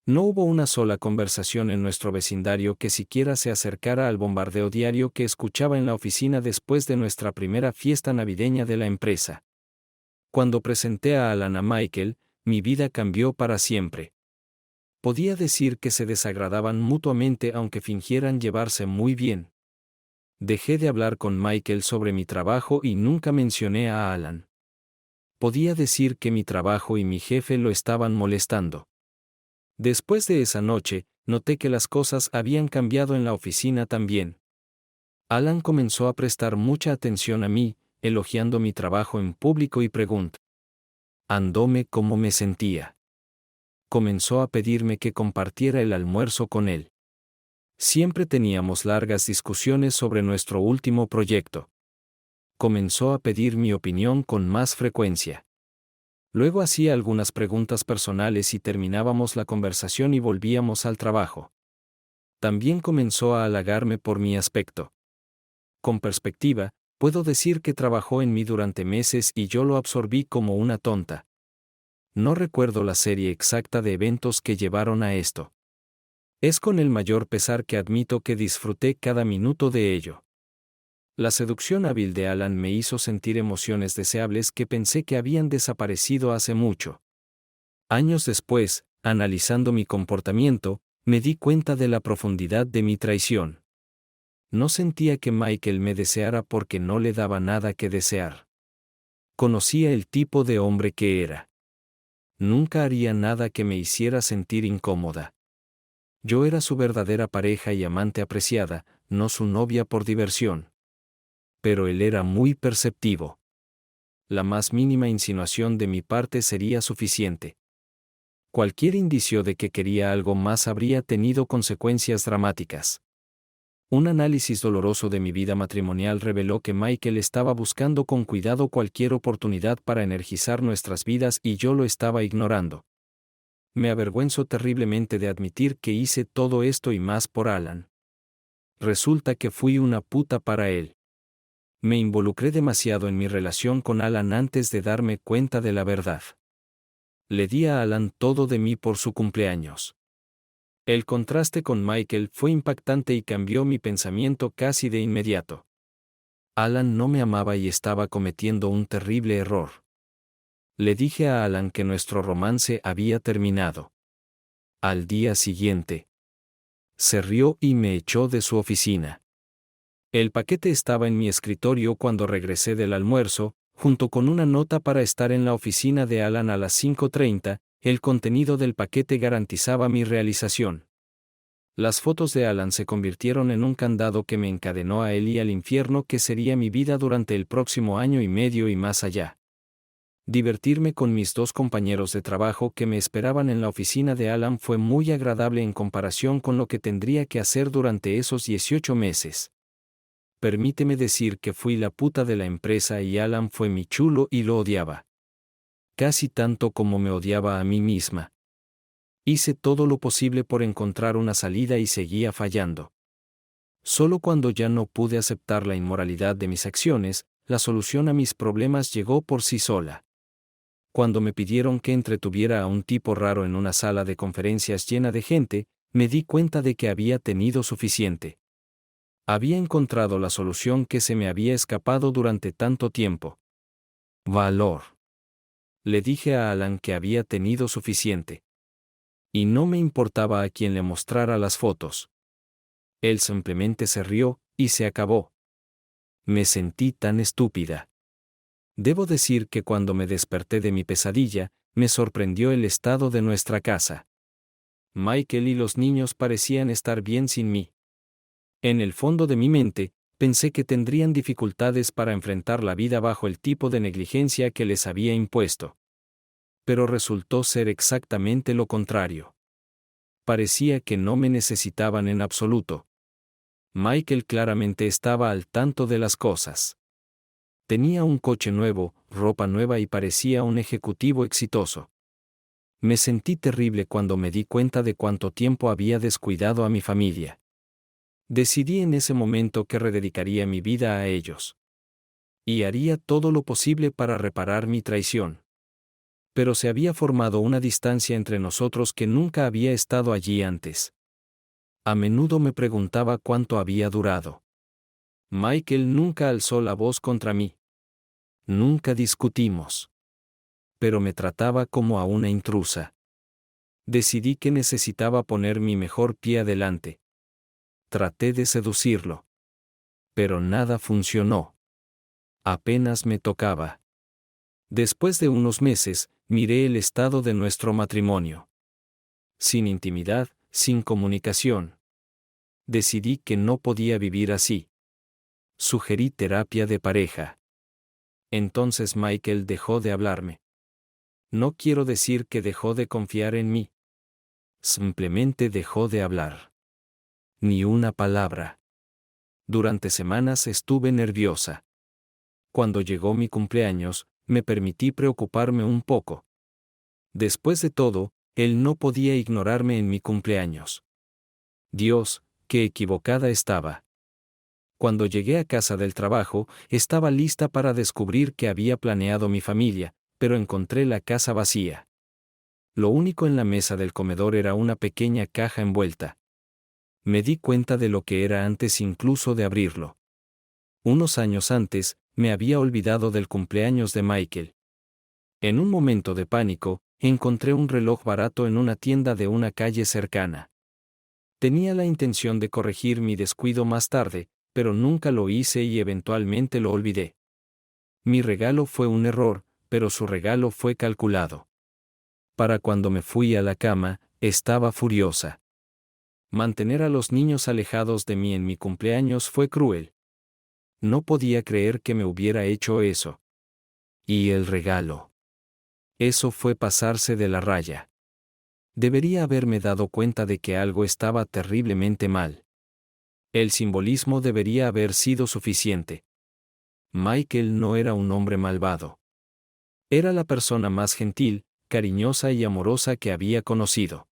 No hubo una sola conversación en nuestro vecindario que siquiera se acercara al bombardeo diario que escuchaba en la oficina después de nuestra primera fiesta navideña de la empresa. Cuando presenté a Alan a Michael, mi vida cambió para siempre. Podía decir que se desagradaban mutuamente aunque fingieran llevarse muy bien. Dejé de hablar con Michael sobre mi trabajo y nunca mencioné a Alan. Podía decir que mi trabajo y mi jefe lo estaban molestando. Después de esa noche, noté que las cosas habían cambiado en la oficina también. Alan comenzó a prestar mucha atención a mí, elogiando mi trabajo en público y preguntándome cómo me sentía. Comenzó a pedirme que compartiera el almuerzo con él. Siempre teníamos largas discusiones sobre nuestro último proyecto. Comenzó a pedir mi opinión con más frecuencia. Luego hacía algunas preguntas personales y terminábamos la conversación y volvíamos al trabajo. También comenzó a halagarme por mi aspecto. Con perspectiva, puedo decir que trabajó en mí durante meses y yo lo absorbí como una tonta. No recuerdo la serie exacta de eventos que llevaron a esto. Es con el mayor pesar que admito que disfruté cada minuto de ello. La seducción hábil de Alan me hizo sentir emociones deseables que pensé que habían desaparecido hace mucho. Años después, analizando mi comportamiento, me di cuenta de la profundidad de mi traición. No sentía que Michael me deseara porque no le daba nada que desear. Conocía el tipo de hombre que era. Nunca haría nada que me hiciera sentir incómoda. Yo era su verdadera pareja y amante apreciada, no su novia por diversión. Pero él era muy perceptivo. La más mínima insinuación de mi parte sería suficiente. Cualquier indicio de que quería algo más habría tenido consecuencias dramáticas. Un análisis doloroso de mi vida matrimonial reveló que Michael estaba buscando con cuidado cualquier oportunidad para energizar nuestras vidas y yo lo estaba ignorando. Me avergüenzo terriblemente de admitir que hice todo esto y más por Alan. Resulta que fui una puta para él. Me involucré demasiado en mi relación con Alan antes de darme cuenta de la verdad. Le di a Alan todo de mí por su cumpleaños. El contraste con Michael fue impactante y cambió mi pensamiento casi de inmediato. Alan no me amaba y estaba cometiendo un terrible error. Le dije a Alan que nuestro romance había terminado. Al día siguiente, se rió y me echó de su oficina. El paquete estaba en mi escritorio cuando regresé del almuerzo, junto con una nota para estar en la oficina de Alan a las 5:30, el contenido del paquete garantizaba mi realización. Las fotos de Alan se convirtieron en un candado que me encadenó a él y al infierno que sería mi vida durante el próximo año y medio y más allá. Divertirme con mis dos compañeros de trabajo que me esperaban en la oficina de Alan fue muy agradable en comparación con lo que tendría que hacer durante esos 18 meses. Permíteme decir que fui la puta de la empresa y Alan fue mi chulo y lo odiaba. Casi tanto como me odiaba a mí misma. Hice todo lo posible por encontrar una salida y seguía fallando. Solo cuando ya no pude aceptar la inmoralidad de mis acciones, la solución a mis problemas llegó por sí sola. Cuando me pidieron que entretuviera a un tipo raro en una sala de conferencias llena de gente, me di cuenta de que había tenido suficiente. Había encontrado la solución que se me había escapado durante tanto tiempo. Valor. Le dije a Alan que había tenido suficiente. Y no me importaba a quién le mostrara las fotos. Él simplemente se rió, y se acabó. Me sentí tan estúpida. Debo decir que cuando me desperté de mi pesadilla, me sorprendió el estado de nuestra casa. Michael y los niños parecían estar bien sin mí. En el fondo de mi mente, pensé que tendrían dificultades para enfrentar la vida bajo el tipo de negligencia que les había impuesto. Pero resultó ser exactamente lo contrario. Parecía que no me necesitaban en absoluto. Michael claramente estaba al tanto de las cosas. Tenía un coche nuevo, ropa nueva y parecía un ejecutivo exitoso. Me sentí terrible cuando me di cuenta de cuánto tiempo había descuidado a mi familia. Decidí en ese momento que rededicaría mi vida a ellos. Y haría todo lo posible para reparar mi traición. Pero se había formado una distancia entre nosotros que nunca había estado allí antes. A menudo me preguntaba cuánto había durado. Michael nunca alzó la voz contra mí. Nunca discutimos. Pero me trataba como a una intrusa. Decidí que necesitaba poner mi mejor pie adelante. Traté de seducirlo. Pero nada funcionó. Apenas me tocaba. Después de unos meses, miré el estado de nuestro matrimonio. Sin intimidad, sin comunicación. Decidí que no podía vivir así. Sugerí terapia de pareja. Entonces Michael dejó de hablarme. No quiero decir que dejó de confiar en mí. Simplemente dejó de hablar. Ni una palabra. Durante semanas estuve nerviosa. Cuando llegó mi cumpleaños, me permití preocuparme un poco. Después de todo, él no podía ignorarme en mi cumpleaños. Dios, qué equivocada estaba. Cuando llegué a casa del trabajo, estaba lista para descubrir que había planeado mi familia, pero encontré la casa vacía. Lo único en la mesa del comedor era una pequeña caja envuelta. Me di cuenta de lo que era antes incluso de abrirlo. Unos años antes, me había olvidado del cumpleaños de Michael. En un momento de pánico, encontré un reloj barato en una tienda de una calle cercana. Tenía la intención de corregir mi descuido más tarde, pero nunca lo hice y eventualmente lo olvidé. Mi regalo fue un error, pero su regalo fue calculado. Para cuando me fui a la cama, estaba furiosa. Mantener a los niños alejados de mí en mi cumpleaños fue cruel. No podía creer que me hubiera hecho eso. Y el regalo. Eso fue pasarse de la raya. Debería haberme dado cuenta de que algo estaba terriblemente mal. El simbolismo debería haber sido suficiente. Michael no era un hombre malvado. Era la persona más gentil, cariñosa y amorosa que había conocido.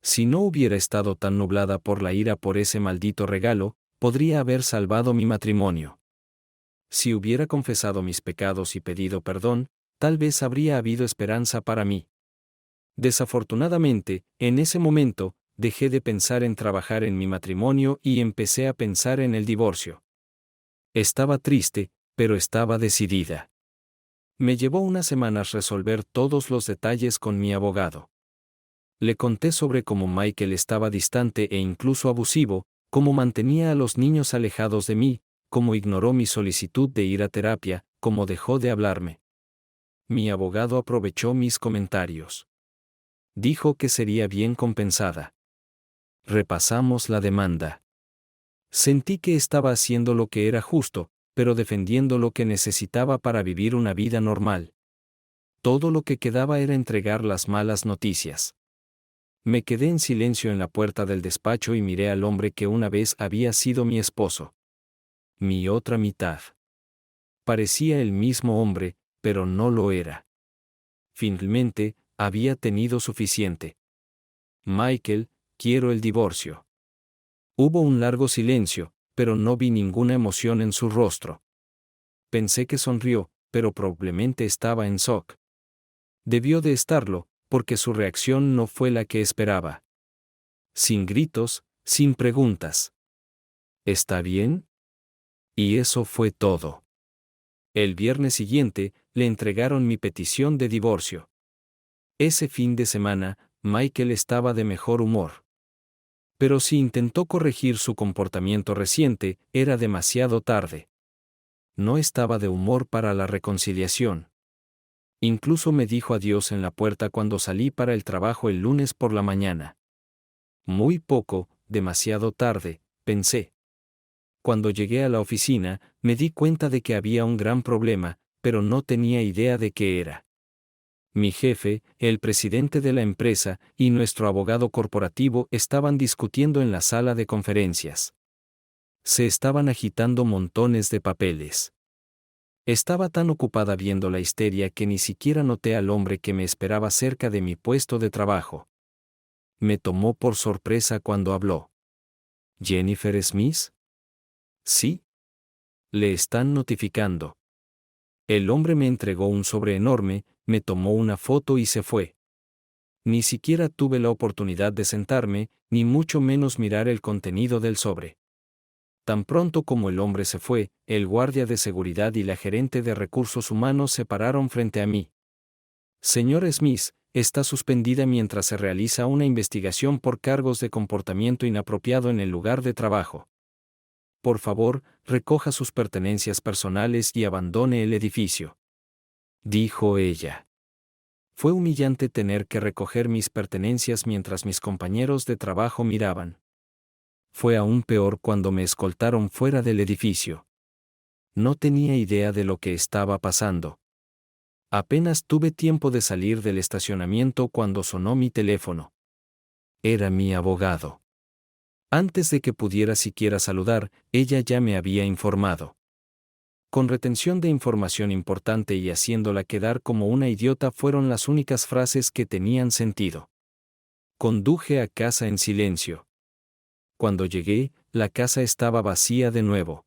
Si no hubiera estado tan nublada por la ira por ese maldito regalo, podría haber salvado mi matrimonio. Si hubiera confesado mis pecados y pedido perdón, tal vez habría habido esperanza para mí. Desafortunadamente, en ese momento, dejé de pensar en trabajar en mi matrimonio y empecé a pensar en el divorcio. Estaba triste, pero estaba decidida. Me llevó unas semanas resolver todos los detalles con mi abogado. Le conté sobre cómo Michael estaba distante e incluso abusivo, cómo mantenía a los niños alejados de mí, cómo ignoró mi solicitud de ir a terapia, cómo dejó de hablarme. Mi abogado aprovechó mis comentarios. Dijo que sería bien compensada. Repasamos la demanda. Sentí que estaba haciendo lo que era justo, pero defendiendo lo que necesitaba para vivir una vida normal. Todo lo que quedaba era entregar las malas noticias. Me quedé en silencio en la puerta del despacho y miré al hombre que una vez había sido mi esposo. Mi otra mitad. Parecía el mismo hombre, pero no lo era. Finalmente, había tenido suficiente. Michael, quiero el divorcio. Hubo un largo silencio, pero no vi ninguna emoción en su rostro. Pensé que sonrió, pero probablemente estaba en shock. Debió de estarlo, porque su reacción no fue la que esperaba. Sin gritos, sin preguntas. ¿Está bien? Y eso fue todo. El viernes siguiente, le entregaron mi petición de divorcio. Ese fin de semana, Michael estaba de mejor humor. Pero si intentó corregir su comportamiento reciente, era demasiado tarde. No estaba de humor para la reconciliación. Incluso me dijo adiós en la puerta cuando salí para el trabajo el lunes por la mañana. Muy poco, demasiado tarde, pensé. Cuando llegué a la oficina, me di cuenta de que había un gran problema, pero no tenía idea de qué era. Mi jefe, el presidente de la empresa, y nuestro abogado corporativo estaban discutiendo en la sala de conferencias. Se estaban agitando montones de papeles. Estaba tan ocupada viendo la histeria que ni siquiera noté al hombre que me esperaba cerca de mi puesto de trabajo. Me tomó por sorpresa cuando habló. ¿Jennifer Smith? Sí. Le están notificando. El hombre me entregó un sobre enorme, me tomó una foto y se fue. Ni siquiera tuve la oportunidad de sentarme, ni mucho menos mirar el contenido del sobre. Tan pronto como el hombre se fue, el guardia de seguridad y la gerente de recursos humanos se pararon frente a mí. Señor Smith, está suspendida mientras se realiza una investigación por cargos de comportamiento inapropiado en el lugar de trabajo. Por favor, recoja sus pertenencias personales y abandone el edificio. Dijo ella. Fue humillante tener que recoger mis pertenencias mientras mis compañeros de trabajo miraban. Fue aún peor cuando me escoltaron fuera del edificio. No tenía idea de lo que estaba pasando. Apenas tuve tiempo de salir del estacionamiento cuando sonó mi teléfono. Era mi abogado. Antes de que pudiera siquiera saludar, ella ya me había informado. Con retención de información importante y haciéndola quedar como una idiota fueron las únicas frases que tenían sentido. Conduje a casa en silencio. Cuando llegué, la casa estaba vacía de nuevo.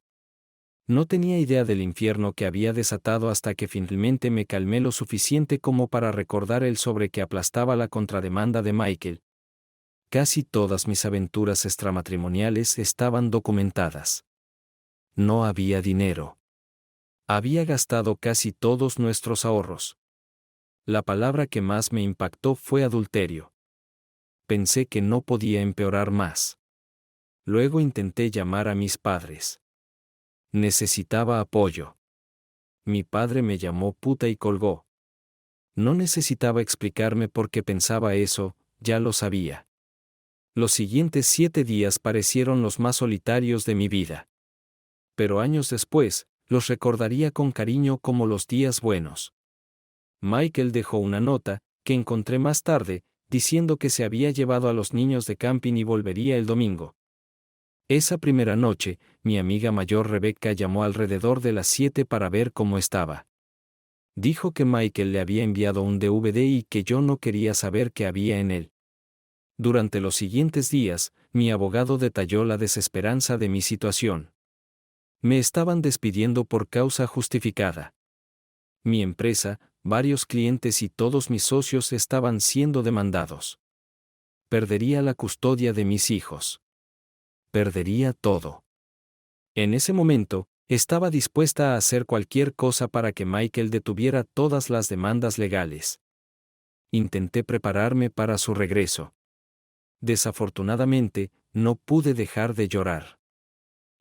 No tenía idea del infierno que había desatado hasta que finalmente me calmé lo suficiente como para recordar el sobre que aplastaba la contrademanda de Michael. Casi todas mis aventuras extramatrimoniales estaban documentadas. No había dinero. Había gastado casi todos nuestros ahorros. La palabra que más me impactó fue adulterio. Pensé que no podía empeorar más. Luego intenté llamar a mis padres. Necesitaba apoyo. Mi padre me llamó puta y colgó. No necesitaba explicarme por qué pensaba eso, ya lo sabía. Los siguientes 7 días parecieron los más solitarios de mi vida. Pero años después, los recordaría con cariño como los días buenos. Michael dejó una nota, que encontré más tarde, diciendo que se había llevado a los niños de camping y volvería el domingo. Esa primera noche, mi amiga mayor Rebecca llamó alrededor de las 7 para ver cómo estaba. Dijo que Michael le había enviado un DVD y que yo no quería saber qué había en él. Durante los siguientes días, mi abogado detalló la desesperanza de mi situación. Me estaban despidiendo por causa justificada. Mi empresa, varios clientes y todos mis socios estaban siendo demandados. Perdería la custodia de mis hijos. Perdería todo. En ese momento, estaba dispuesta a hacer cualquier cosa para que Michael detuviera todas las demandas legales. Intenté prepararme para su regreso. Desafortunadamente, no pude dejar de llorar.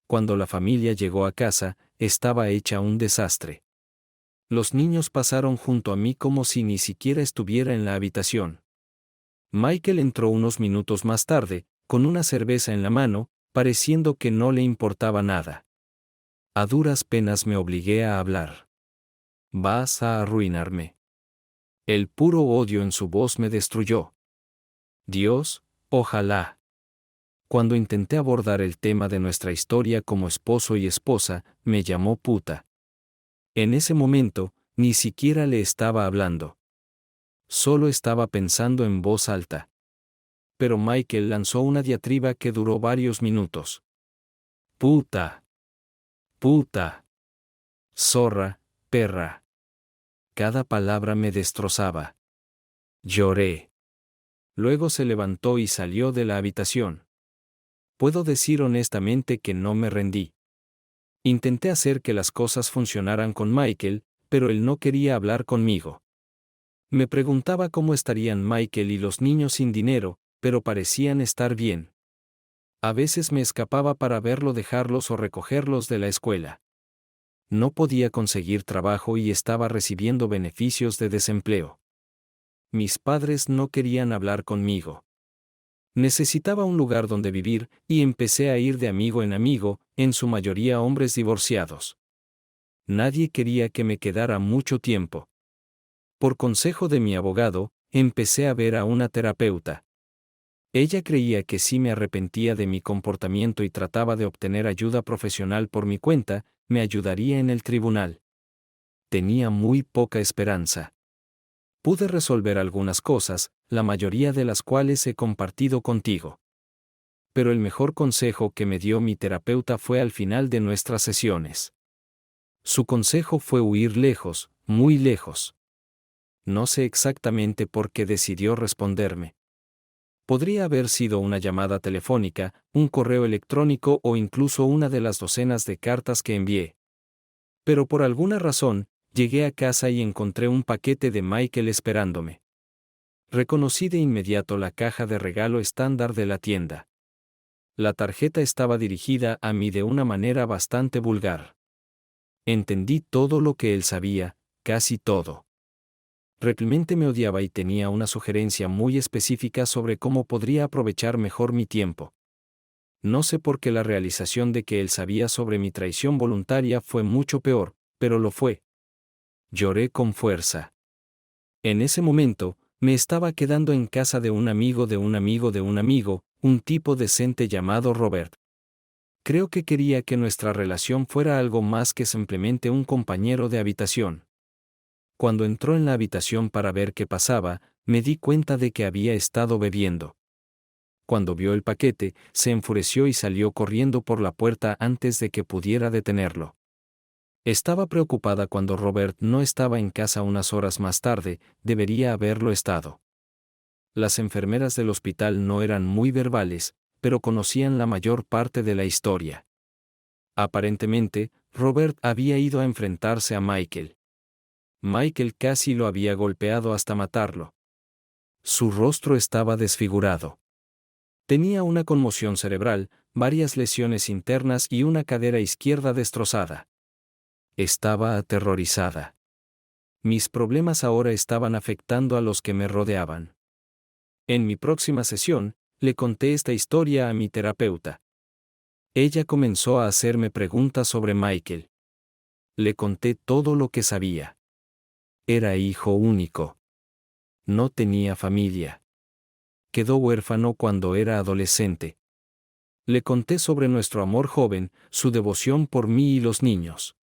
Cuando la familia llegó a casa, estaba hecha un desastre. Los niños pasaron junto a mí como si ni siquiera estuviera en la habitación. Michael entró unos minutos más tarde, con una cerveza en la mano, pareciendo que no le importaba nada. A duras penas me obligué a hablar. Vas a arruinarme. El puro odio en su voz me destruyó. Dios, ojalá. Cuando intenté abordar el tema de nuestra historia como esposo y esposa, me llamó puta. En ese momento, ni siquiera le estaba hablando. Solo estaba pensando en voz alta. Pero Michael lanzó una diatriba que duró varios minutos. Puta. Puta. Zorra, perra. Cada palabra me destrozaba. Lloré. Luego se levantó y salió de la habitación. Puedo decir honestamente que no me rendí. Intenté hacer que las cosas funcionaran con Michael, pero él no quería hablar conmigo. Me preguntaba cómo estarían Michael y los niños sin dinero, pero parecían estar bien. A veces me escapaba para verlo dejarlos o recogerlos de la escuela. No podía conseguir trabajo y estaba recibiendo beneficios de desempleo. Mis padres no querían hablar conmigo. Necesitaba un lugar donde vivir, y empecé a ir de amigo en amigo, en su mayoría hombres divorciados. Nadie quería que me quedara mucho tiempo. Por consejo de mi abogado, empecé a ver a una terapeuta. Ella creía que si me arrepentía de mi comportamiento y trataba de obtener ayuda profesional por mi cuenta, me ayudaría en el tribunal. Tenía muy poca esperanza. Pude resolver algunas cosas, la mayoría de las cuales he compartido contigo. Pero el mejor consejo que me dio mi terapeuta fue al final de nuestras sesiones. Su consejo fue huir lejos, muy lejos. No sé exactamente por qué decidió responderme. Podría haber sido una llamada telefónica, un correo electrónico o incluso una de las docenas de cartas que envié. Pero por alguna razón, llegué a casa y encontré un paquete de Michael esperándome. Reconocí de inmediato la caja de regalo estándar de la tienda. La tarjeta estaba dirigida a mí de una manera bastante vulgar. Entendí todo lo que él sabía, casi todo. Realmente me odiaba y tenía una sugerencia muy específica sobre cómo podría aprovechar mejor mi tiempo. No sé por qué la realización de que él sabía sobre mi traición voluntaria fue mucho peor, pero lo fue. Lloré con fuerza. En ese momento, me estaba quedando en casa de un amigo de un amigo de un amigo, un tipo decente llamado Robert. Creo que quería que nuestra relación fuera algo más que simplemente un compañero de habitación. Cuando entró en la habitación para ver qué pasaba, me di cuenta de que había estado bebiendo. Cuando vio el paquete, se enfureció y salió corriendo por la puerta antes de que pudiera detenerlo. Estaba preocupada cuando Robert no estaba en casa unas horas más tarde, debería haberlo estado. Las enfermeras del hospital no eran muy verbales, pero conocían la mayor parte de la historia. Aparentemente, Robert había ido a enfrentarse a Michael. Michael casi lo había golpeado hasta matarlo. Su rostro estaba desfigurado. Tenía una conmoción cerebral, varias lesiones internas y una cadera izquierda destrozada. Estaba aterrorizada. Mis problemas ahora estaban afectando a los que me rodeaban. En mi próxima sesión, le conté esta historia a mi terapeuta. Ella comenzó a hacerme preguntas sobre Michael. Le conté todo lo que sabía. Era hijo único. No tenía familia. Quedó huérfano cuando era adolescente. Le conté sobre nuestro amor joven, su devoción por mí y los niños.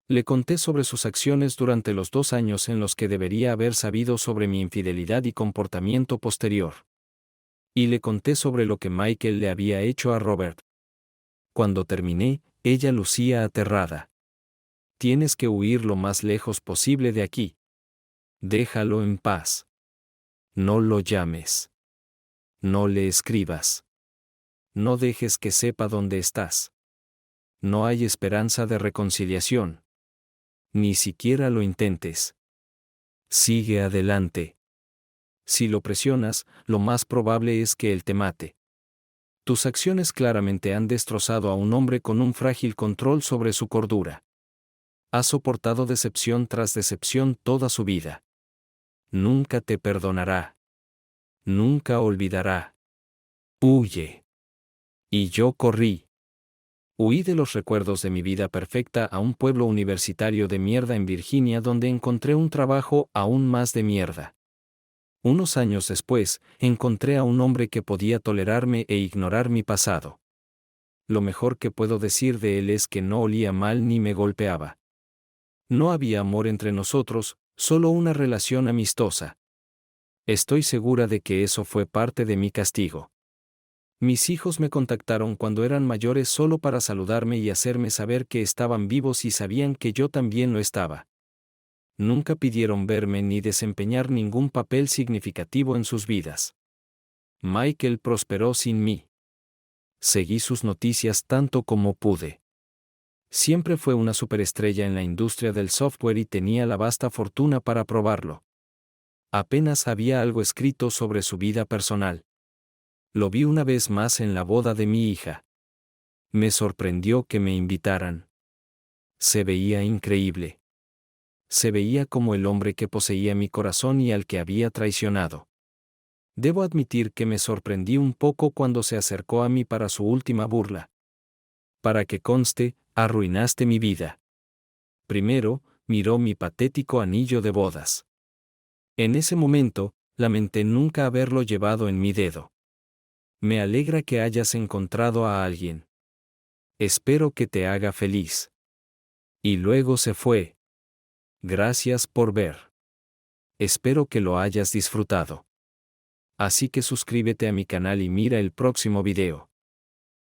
Le conté sobre sus acciones durante los 2 años en los que debería haber sabido sobre mi infidelidad y comportamiento posterior. Y le conté sobre lo que Michael le había hecho a Robert. Cuando terminé, ella lucía aterrada. Tienes que huir lo más lejos posible de aquí. Déjalo en paz. No lo llames. No le escribas. No dejes que sepa dónde estás. No hay esperanza de reconciliación. Ni siquiera lo intentes. Sigue adelante. Si lo presionas, lo más probable es que él te mate. Tus acciones claramente han destrozado a un hombre con un frágil control sobre su cordura. Ha soportado decepción tras decepción toda su vida. Nunca te perdonará. Nunca olvidará. Huye. Y yo corrí. Huí de los recuerdos de mi vida perfecta a un pueblo universitario de mierda en Virginia donde encontré un trabajo aún más de mierda. Unos años después, encontré a un hombre que podía tolerarme e ignorar mi pasado. Lo mejor que puedo decir de él es que no olía mal ni me golpeaba. No había amor entre nosotros, solo una relación amistosa. Estoy segura de que eso fue parte de mi castigo. Mis hijos me contactaron cuando eran mayores solo para saludarme y hacerme saber que estaban vivos y sabían que yo también lo estaba. Nunca pidieron verme ni desempeñar ningún papel significativo en sus vidas. Michael prosperó sin mí. Seguí sus noticias tanto como pude. Siempre fue una superestrella en la industria del software y tenía la vasta fortuna para probarlo. Apenas había algo escrito sobre su vida personal. Lo vi una vez más en la boda de mi hija. Me sorprendió que me invitaran. Se veía increíble. Se veía como el hombre que poseía mi corazón y al que había traicionado. Debo admitir que me sorprendí un poco cuando se acercó a mí para su última burla. Para que conste, arruinaste mi vida. Primero, miró mi patético anillo de bodas. En ese momento, lamenté nunca haberlo llevado en mi dedo. Me alegra que hayas encontrado a alguien. Espero que te haga feliz. Y luego se fue. Gracias por ver. Espero que lo hayas disfrutado. Así que suscríbete a mi canal y mira el próximo video.